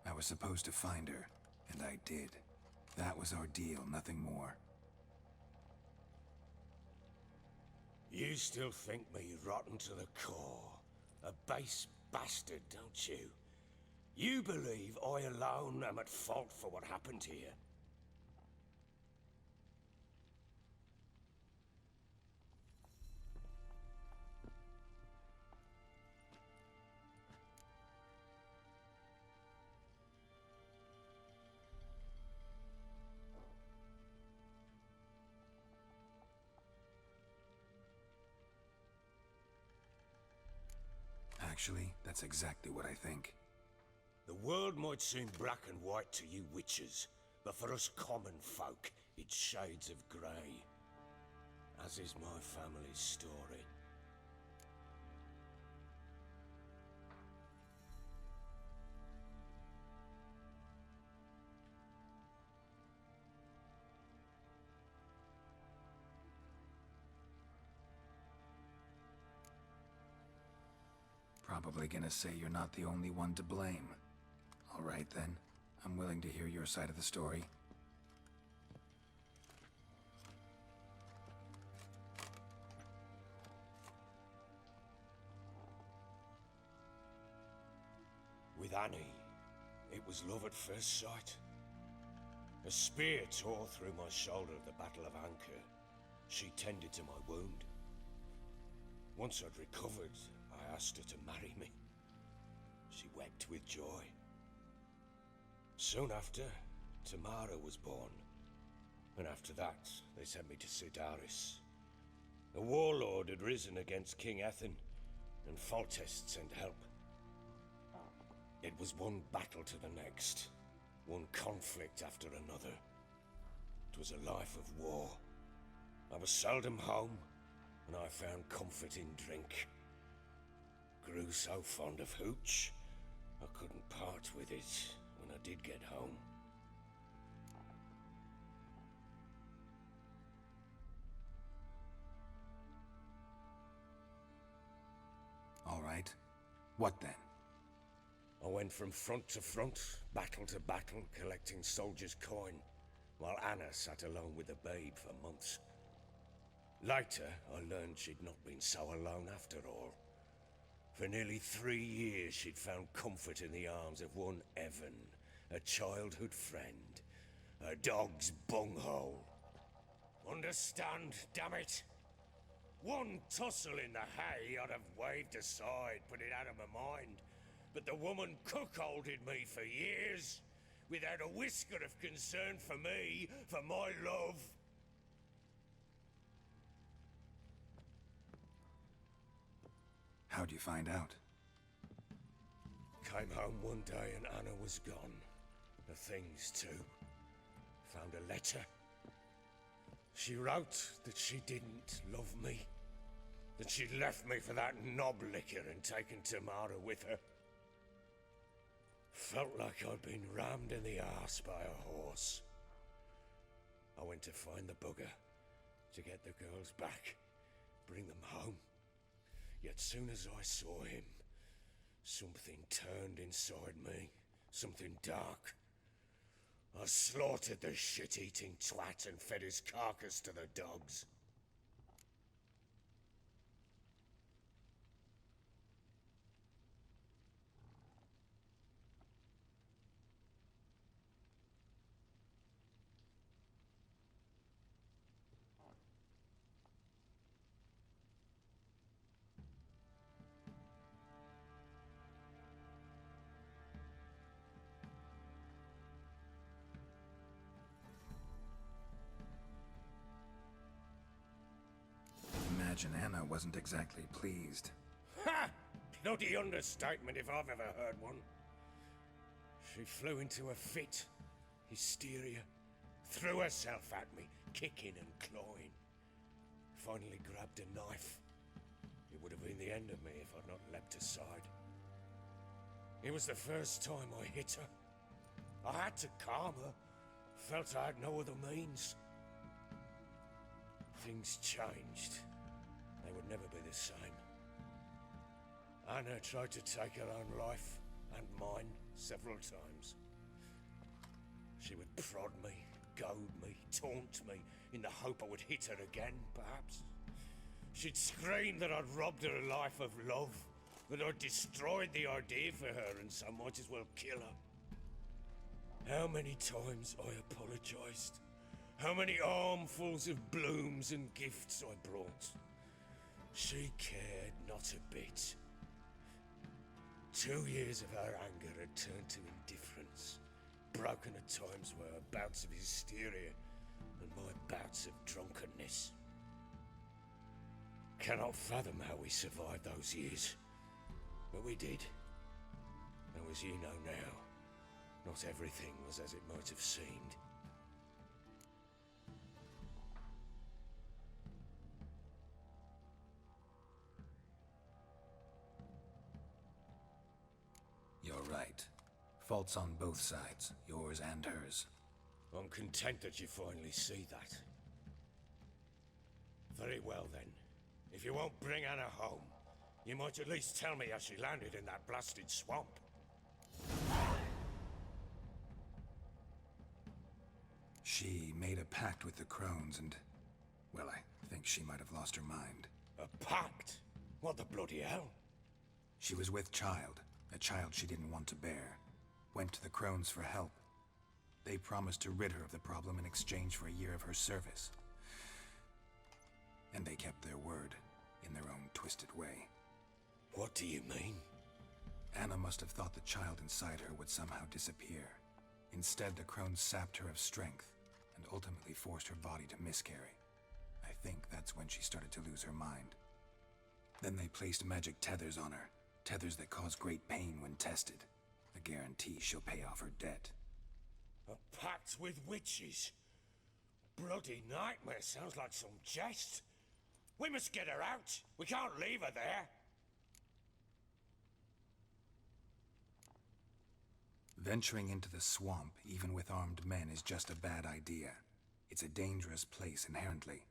I was supposed to find her, and I did. That was our deal, nothing more. You still think me rotten to the core. A base bastard, don't you? You believe I alone am at fault for what happened here? Actually, that's exactly what I think. The world might seem black and white to you witches, but for us common folk, it's shades of grey. As is my family's story. Probably gonna say you're not the only one to blame. All right then, I'm willing to hear your side of the story. With Annie, it was love at first sight. A spear tore through my shoulder at the Battle of Anchor. She tended to my wound. Once I'd recovered, I asked her to marry me. She wept with joy. Soon after, Tamara was born. And after that, they sent me to Sidaris. A warlord had risen against King Ethan, and Foltest sent help. It was one battle to the next, one conflict after another. It was a life of war. I was seldom home, and I found comfort in drink. Grew so fond of hooch, I couldn't part with it when I did get home. All right. What then? I went from front to front, battle to battle, collecting soldiers' coin, while Anna sat alone with the babe for months. Later, I learned she'd not been so alone after all. For nearly 3 years, she'd found comfort in the arms of one Evan, a childhood friend, a dog's bunghole. Understand, damn it? One tussle in the hay I'd have waved aside, put it out of my mind. But the woman cuckolded me for years, without a whisker of concern for me, for my love. How'd you find out? Came home one day and Anna was gone. The things too. Found a letter. She wrote that she didn't love me. That she'd left me for that knob licker and taken Tamara with her. Felt like I'd been rammed in the arse by a horse. I went to find the bugger, to get the girls back, bring them home. Yet soon as I saw him, something turned inside me, something dark. I slaughtered the shit-eating twat and fed his carcass to the dogs. Imagine Anna wasn't exactly pleased. Ha! Bloody understatement if I've ever heard one. She flew into a fit, hysteria, threw herself at me, kicking and clawing. Finally grabbed a knife. It would have been the end of me if I'd not leapt aside. It was the first time I hit her. I had to calm her. Felt I had no other means. Things changed. They would never be the same. Anna tried to take her own life, and mine, several times. She would prod me, goad me, taunt me, in the hope I would hit her again, perhaps. She'd scream that I'd robbed her life of love, that I'd destroyed the idea for her, and so might as well kill her. How many times I apologized. How many armfuls of blooms and gifts I brought. She cared not a bit. 2 years of her anger had turned to indifference, broken at times by her bouts of hysteria and my bouts of drunkenness. Cannot fathom how we survived those years, but we did. Though as you know now, not everything was as it might have seemed. You're right. Faults on both sides, yours and hers. I'm content that you finally see that. Very well then. If you won't bring Anna home, you might at least tell me how she landed in that blasted swamp. She made a pact with the crones and... well, I think she might have lost her mind. A pact? What the bloody hell? She was with child, a child she didn't want to bear. Went to the crones for help. They promised to rid her of the problem in exchange for a year of her service. And they kept their word, in their own twisted way. What do you mean? Anna must have thought the child inside her would somehow disappear. Instead, the crones sapped her of strength, and ultimately forced her body to miscarry. I think that's when she started to lose her mind. Then they placed magic tethers on her, tethers that cause great pain when tested. The guarantee she'll pay off her debt. A pact with witches? Bloody nightmare, sounds like some jest. We must get her out. We can't leave her there. Venturing into the swamp, even with armed men, is just a bad idea. It's a dangerous place inherently,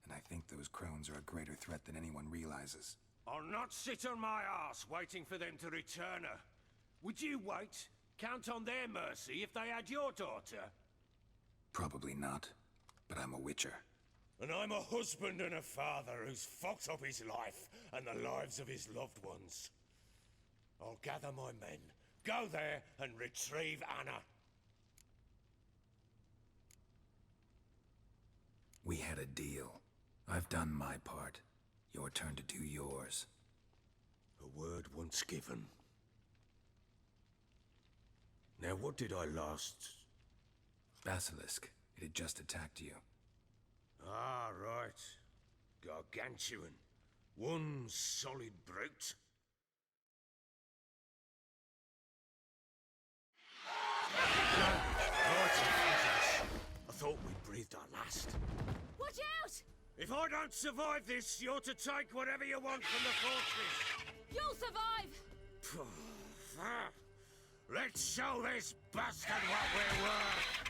and I think those crones are a greater threat than anyone realizes. I'll not sit on my arse waiting for them to return her. Would you wait? Count on their mercy if they had your daughter? Probably not, but I'm a witcher. And I'm a husband and a father who's fucked up his life and the lives of his loved ones. I'll gather my men, go there and retrieve Anna. We had a deal. I've done my part. Your turn to do yours. A word once given. Now what did I last... Basilisk. It had just attacked you. Ah, right. Gargantuan. One solid brute. I thought we breathed our last. Watch out! If I don't survive this, you're to take whatever you want from the fortress. You'll survive! Let's show this bastard what we're worth!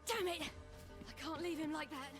Damn it! I can't leave him like that.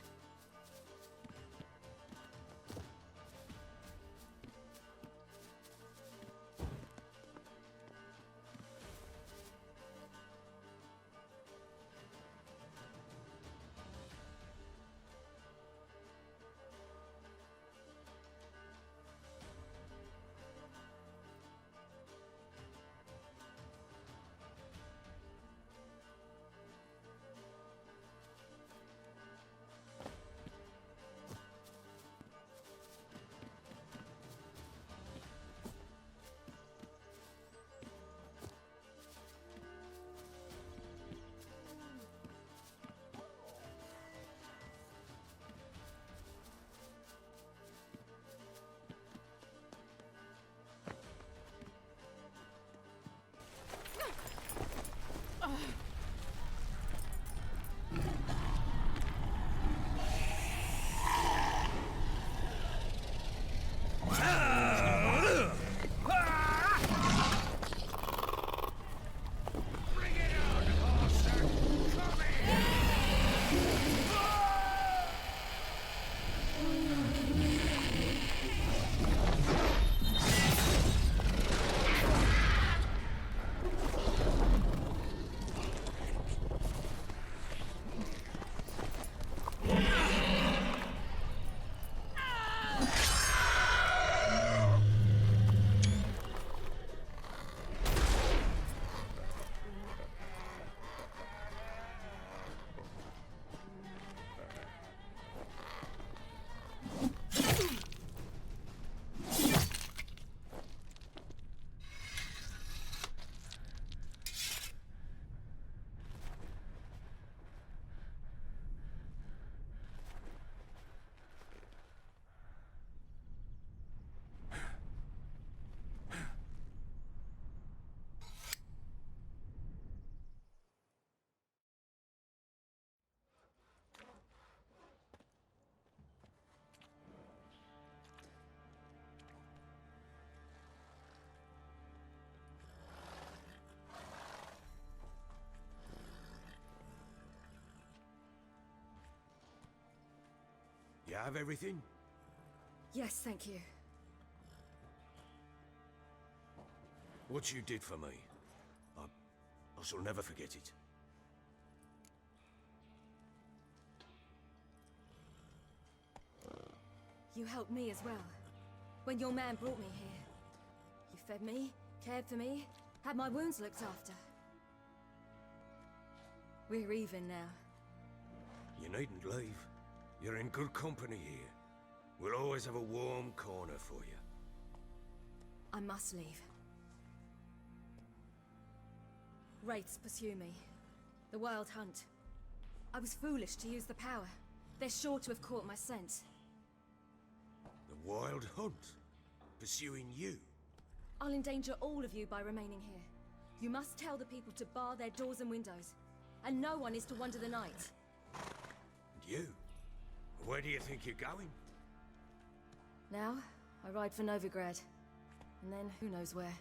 You have everything? Yes, thank you. What you did for me, I shall never forget it. You helped me as well. When your man brought me here. You fed me, cared for me, had my wounds looked after. We're even now. You needn't leave. You're in good company here. We'll always have a warm corner for you. I must leave. Wraiths pursue me. The Wild Hunt. I was foolish to use the power. They're sure to have caught my scent. The Wild Hunt? Pursuing you? I'll endanger all of you by remaining here. You must tell the people to bar their doors and windows. And no one is to wander the night. And you? Where do you think you're going? Now, I ride for Novigrad. And then, who knows where.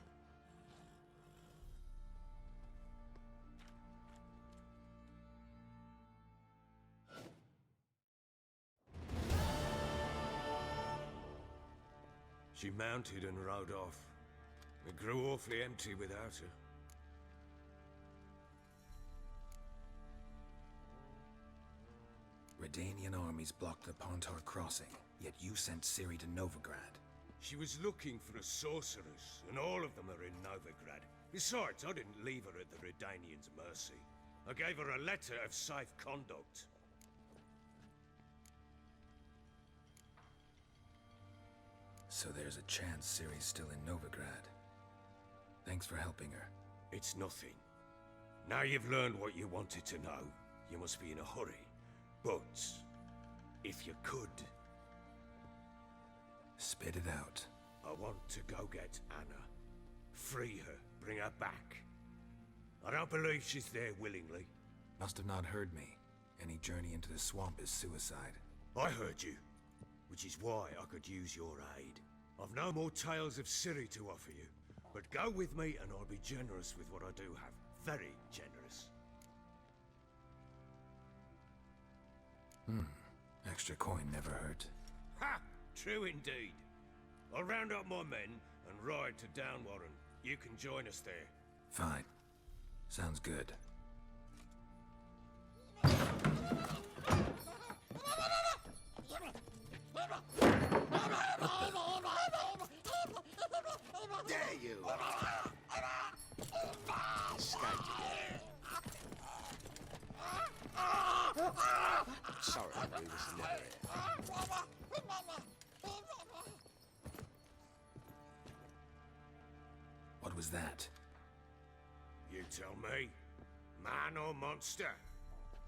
She mounted and rode off. It grew awfully empty without her. Redanian armies blocked the Pontar crossing, yet you sent Ciri to Novigrad. She was looking for a sorceress, and all of them are in Novigrad. Besides, I didn't leave her at the Redanians' mercy. I gave her a letter of safe conduct. So there's a chance Ciri's still in Novigrad. Thanks for helping her. It's nothing. Now you've learned what you wanted to know, you must be in a hurry. But, if you could... Spit it out. I want to go get Anna. Free her, bring her back. I don't believe she's there willingly. Must have not heard me. Any journey into the swamp is suicide. I heard you, which is why I could use your aid. I've no more tales of Ciri to offer you, but go with me and I'll be generous with what I do have. Very generous. Extra coin never hurt. Ha! True indeed. I'll round up my men and ride to Downwarren. You can join us there. Fine. Sounds good. There you are. Escaped again. Sorry, we was never here. What was that? You tell me. Man or monster?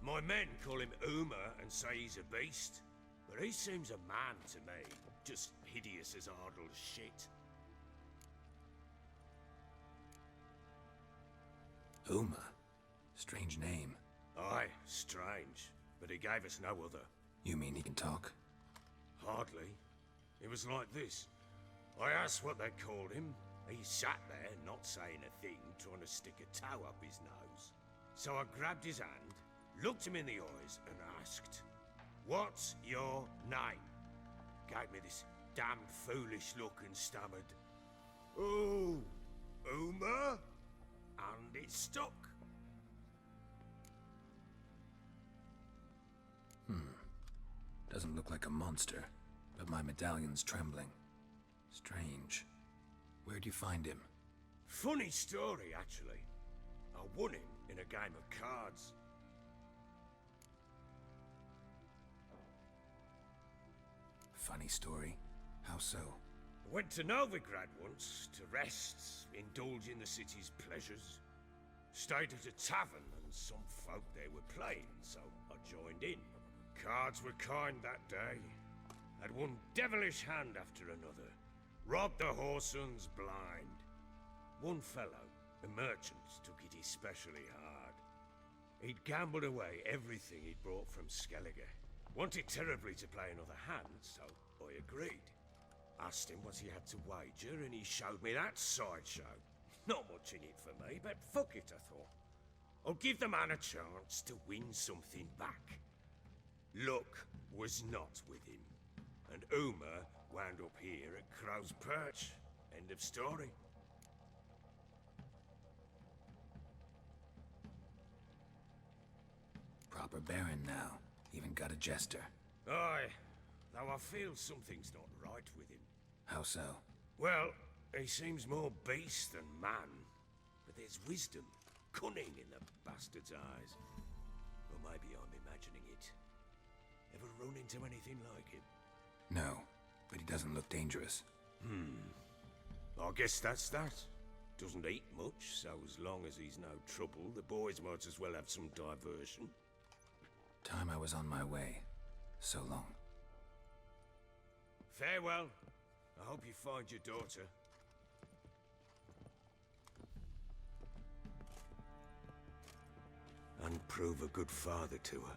My men call him Uma and say he's a beast. But he seems a man to me. Just hideous as Ardle's shit. Uma? Strange name. Aye, strange. But he gave us no other. You mean he can talk? Hardly. It was like this. I asked what they called him. He sat there, not saying a thing, trying to stick a toe up his nose. So I grabbed his hand, looked him in the eyes, and asked, "What's your name?" Gave me this damned foolish look and stammered, "Oh, Uma?" And it stuck. Doesn't look like a monster, but my medallion's trembling. Strange. Where'd you find him? Funny story, actually. I won him in a game of cards. Funny story? How so? I went to Novigrad once to rest, indulge in the city's pleasures. Stayed at a tavern and some folk there were playing, so I joined in. Cards were kind that day. Had one devilish hand after another. Robbed the Horsons blind. One fellow, a merchant, took it especially hard. He'd gambled away everything he'd brought from Skellige. Wanted terribly to play another hand, so I agreed. Asked him what he had to wager, and he showed me that sideshow. Not much in it for me, but fuck it, I thought. I'll give the man a chance to win something back. Luck was not with him. And Uma wound up here at Crow's Perch. End of story. Proper Baron now. Even got a jester. Aye, though I feel something's not right with him. How so? Well, he seems more beast than man. But there's wisdom, cunning in the bastard's eyes. Or maybe I'm imagining it. Ever run into anything like him? No, but he doesn't look dangerous. I guess that's that. Doesn't eat much, so as long as he's no trouble, the boys might as well have some diversion. Time I was on my way. So long. Farewell. I hope you find your daughter. And prove a good father to her.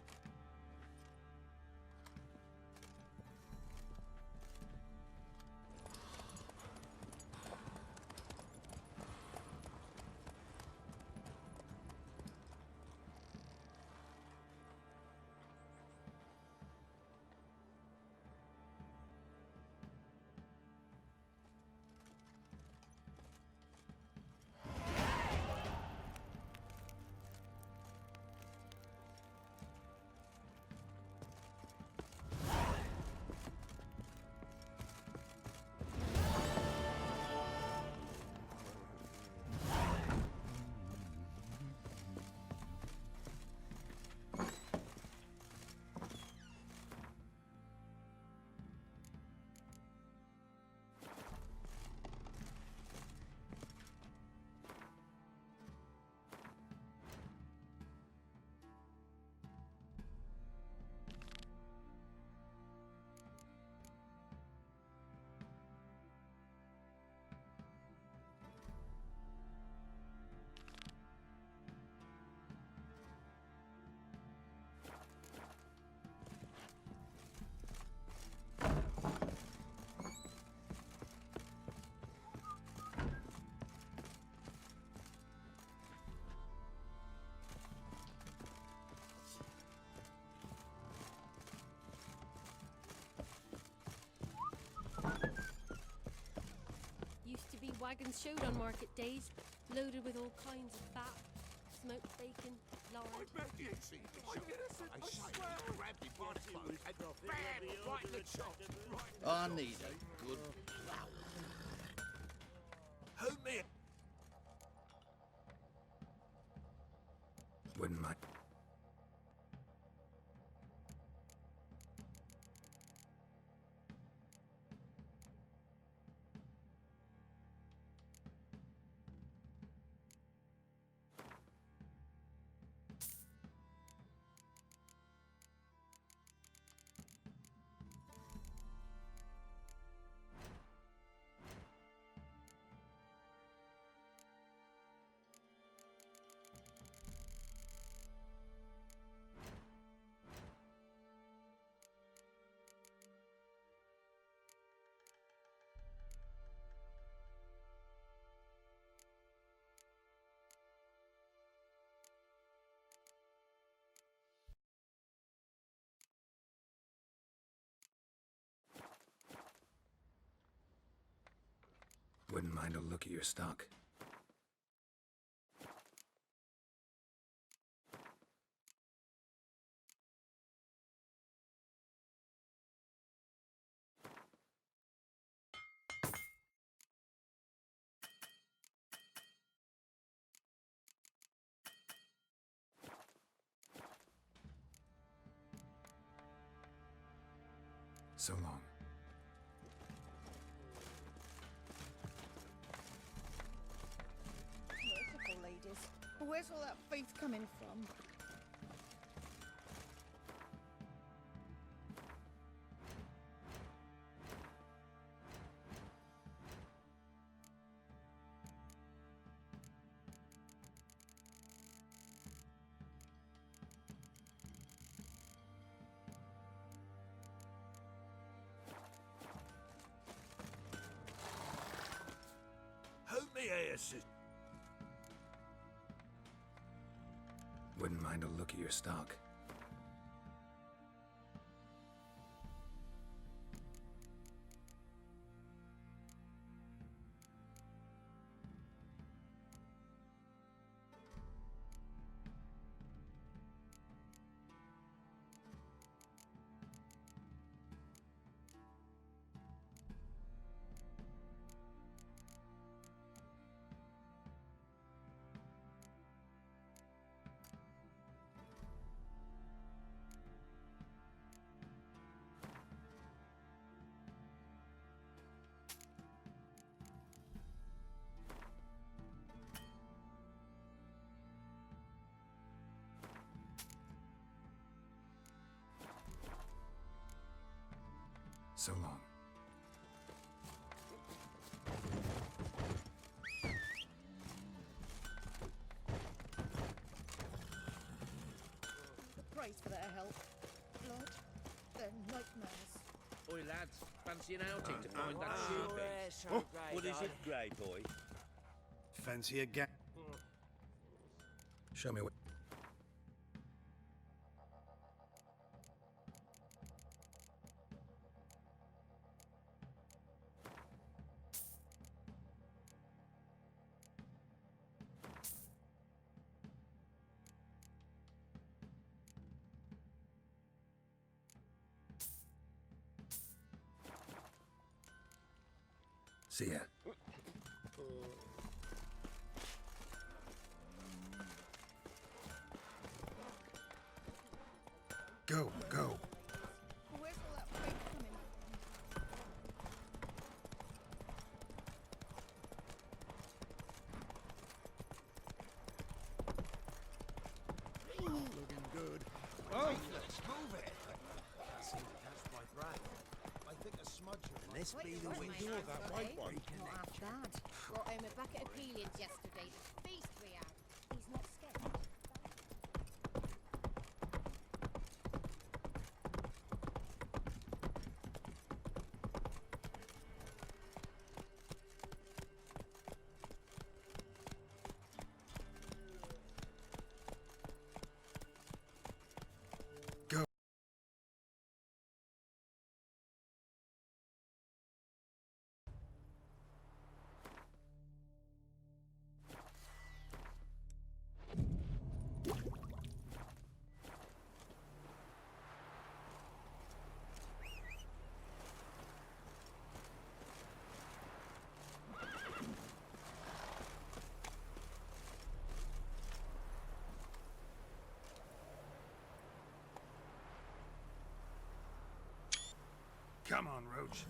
Used to be wagons showed on market days, loaded with all kinds of fat, smoked bacon, lard. I'm innocent, I swear. Grabbed him by the throat and bam, right in the chop. I need a good plow. Who me? Wouldn't mind. Wouldn't mind a look at your stock. So long. Merciful ladies. Where's all that faith coming from? Who me ass is? Wouldn't mind a look at your stock. So long. The price for their help. Blood. They're nightmares. Oi, lads, fancy an outing to find that Oh, shoe yeah, piece? so great, What is darling. it, Grey Boy? Fancy a ga- Show me what. See ya. Go, go. Where's all that freight coming Looking good. Oh, let's move it. Can't seem to catch my breath. I think a smudger. This be the window of that white one. Not half bad. Brought home a bucket of peelings yesterday. The feast we had. He's not scared. Go. Come on, Roach.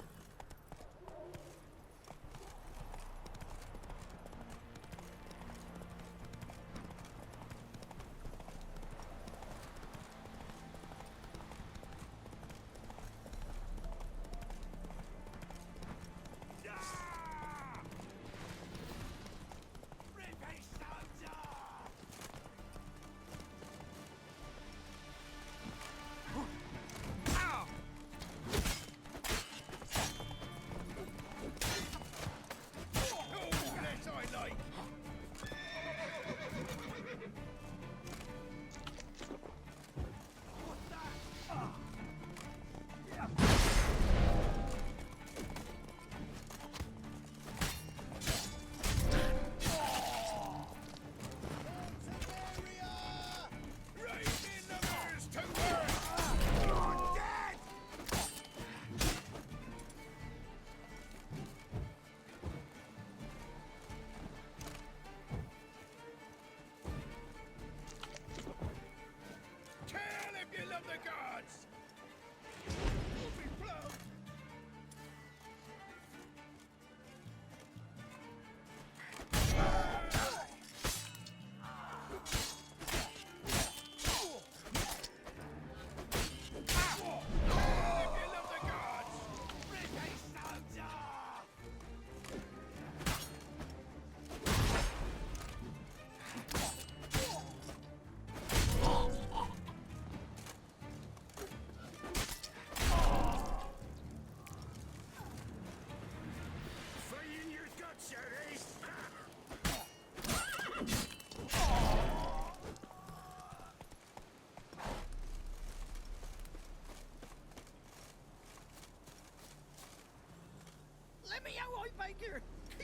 Let me out, I beg you!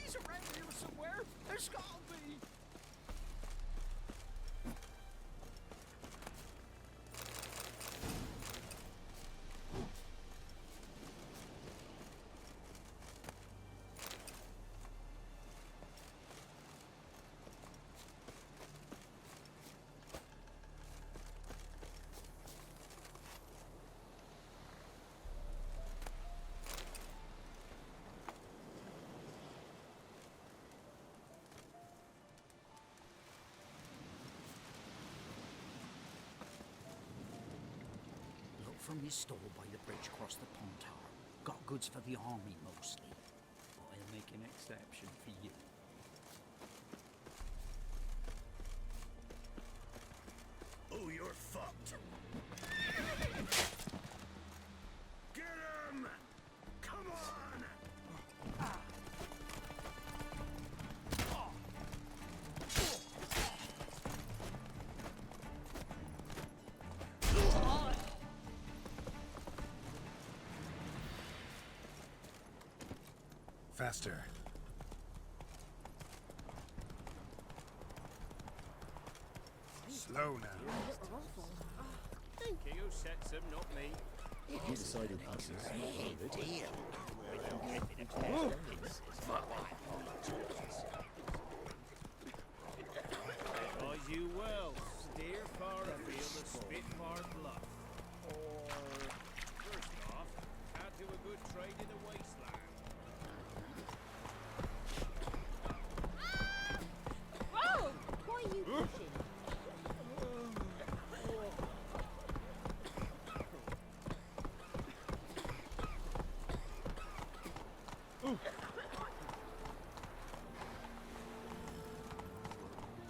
He's around here somewhere. There's gotta be. Look from your stall by the bridge across the pond tower. Got goods for the army mostly, but I'll make an exception for you. Oh, you're fucked. Get him! Come on! Faster. Slow now. Think you sets them, not me. You decided us is As you will, steer far afield of Spitfire Bluff. Or, first off, can't do a good trade in the wasteland. Whoa! Why are you pushing?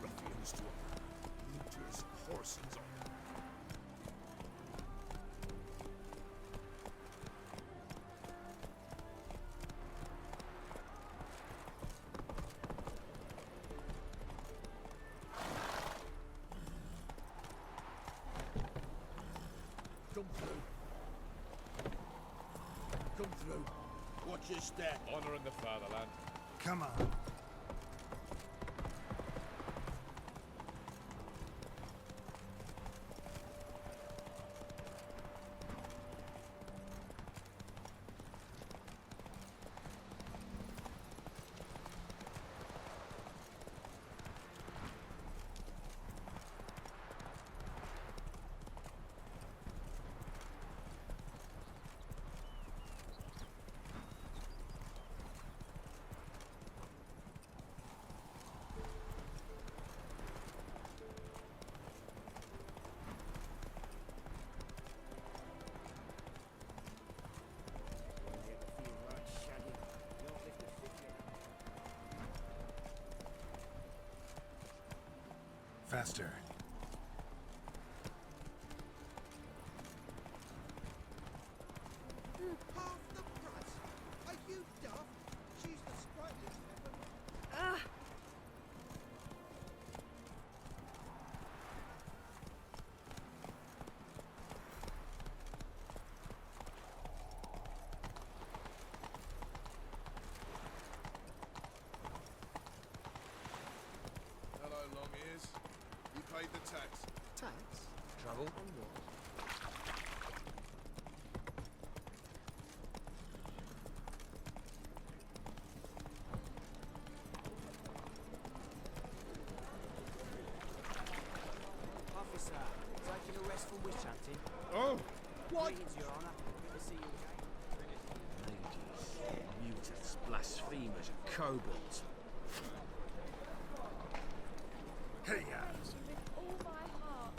Ruffians to looters, horses on. Come through. Come through. Watch your step. Honouring the fatherland. Come on. Faster. Half the price? Are you daft? She's the sprightliest weapon. Hello, long ears. You paid the tax. Tax? Trouble? On what? Officer, taking arrest for witch hunting. Oh! What? Greetings, Your Honour. Good to see you again. Ladies, mutants, blasphemers, and kobolds. Hey, yeah. With all my heart.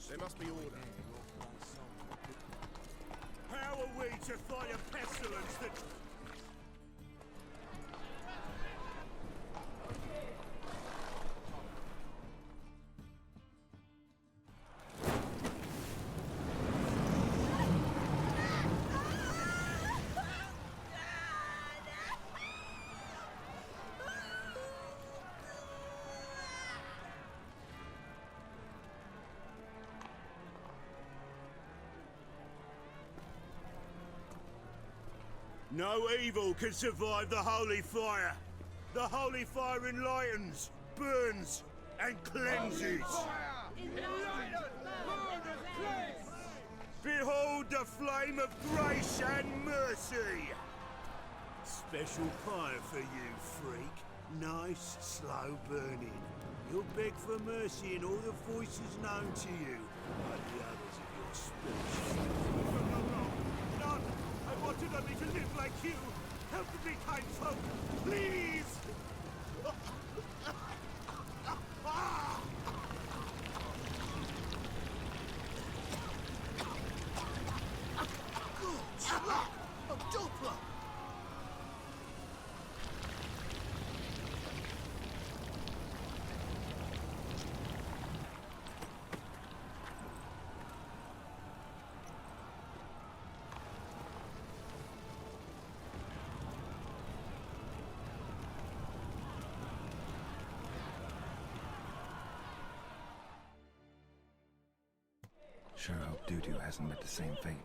There must be order. How are we to fight a pestilence that... No evil can survive the holy fire. The holy fire enlightens, burns, and cleanses. Behold the flame of grace and mercy. Special fire for you, freak. Nice, slow burning. You'll beg for mercy in all the voices known to you, like the others of your species. Not you! Help me, kind folk! Please! A Dopla! Sure hope Dudu hasn't met the same fate.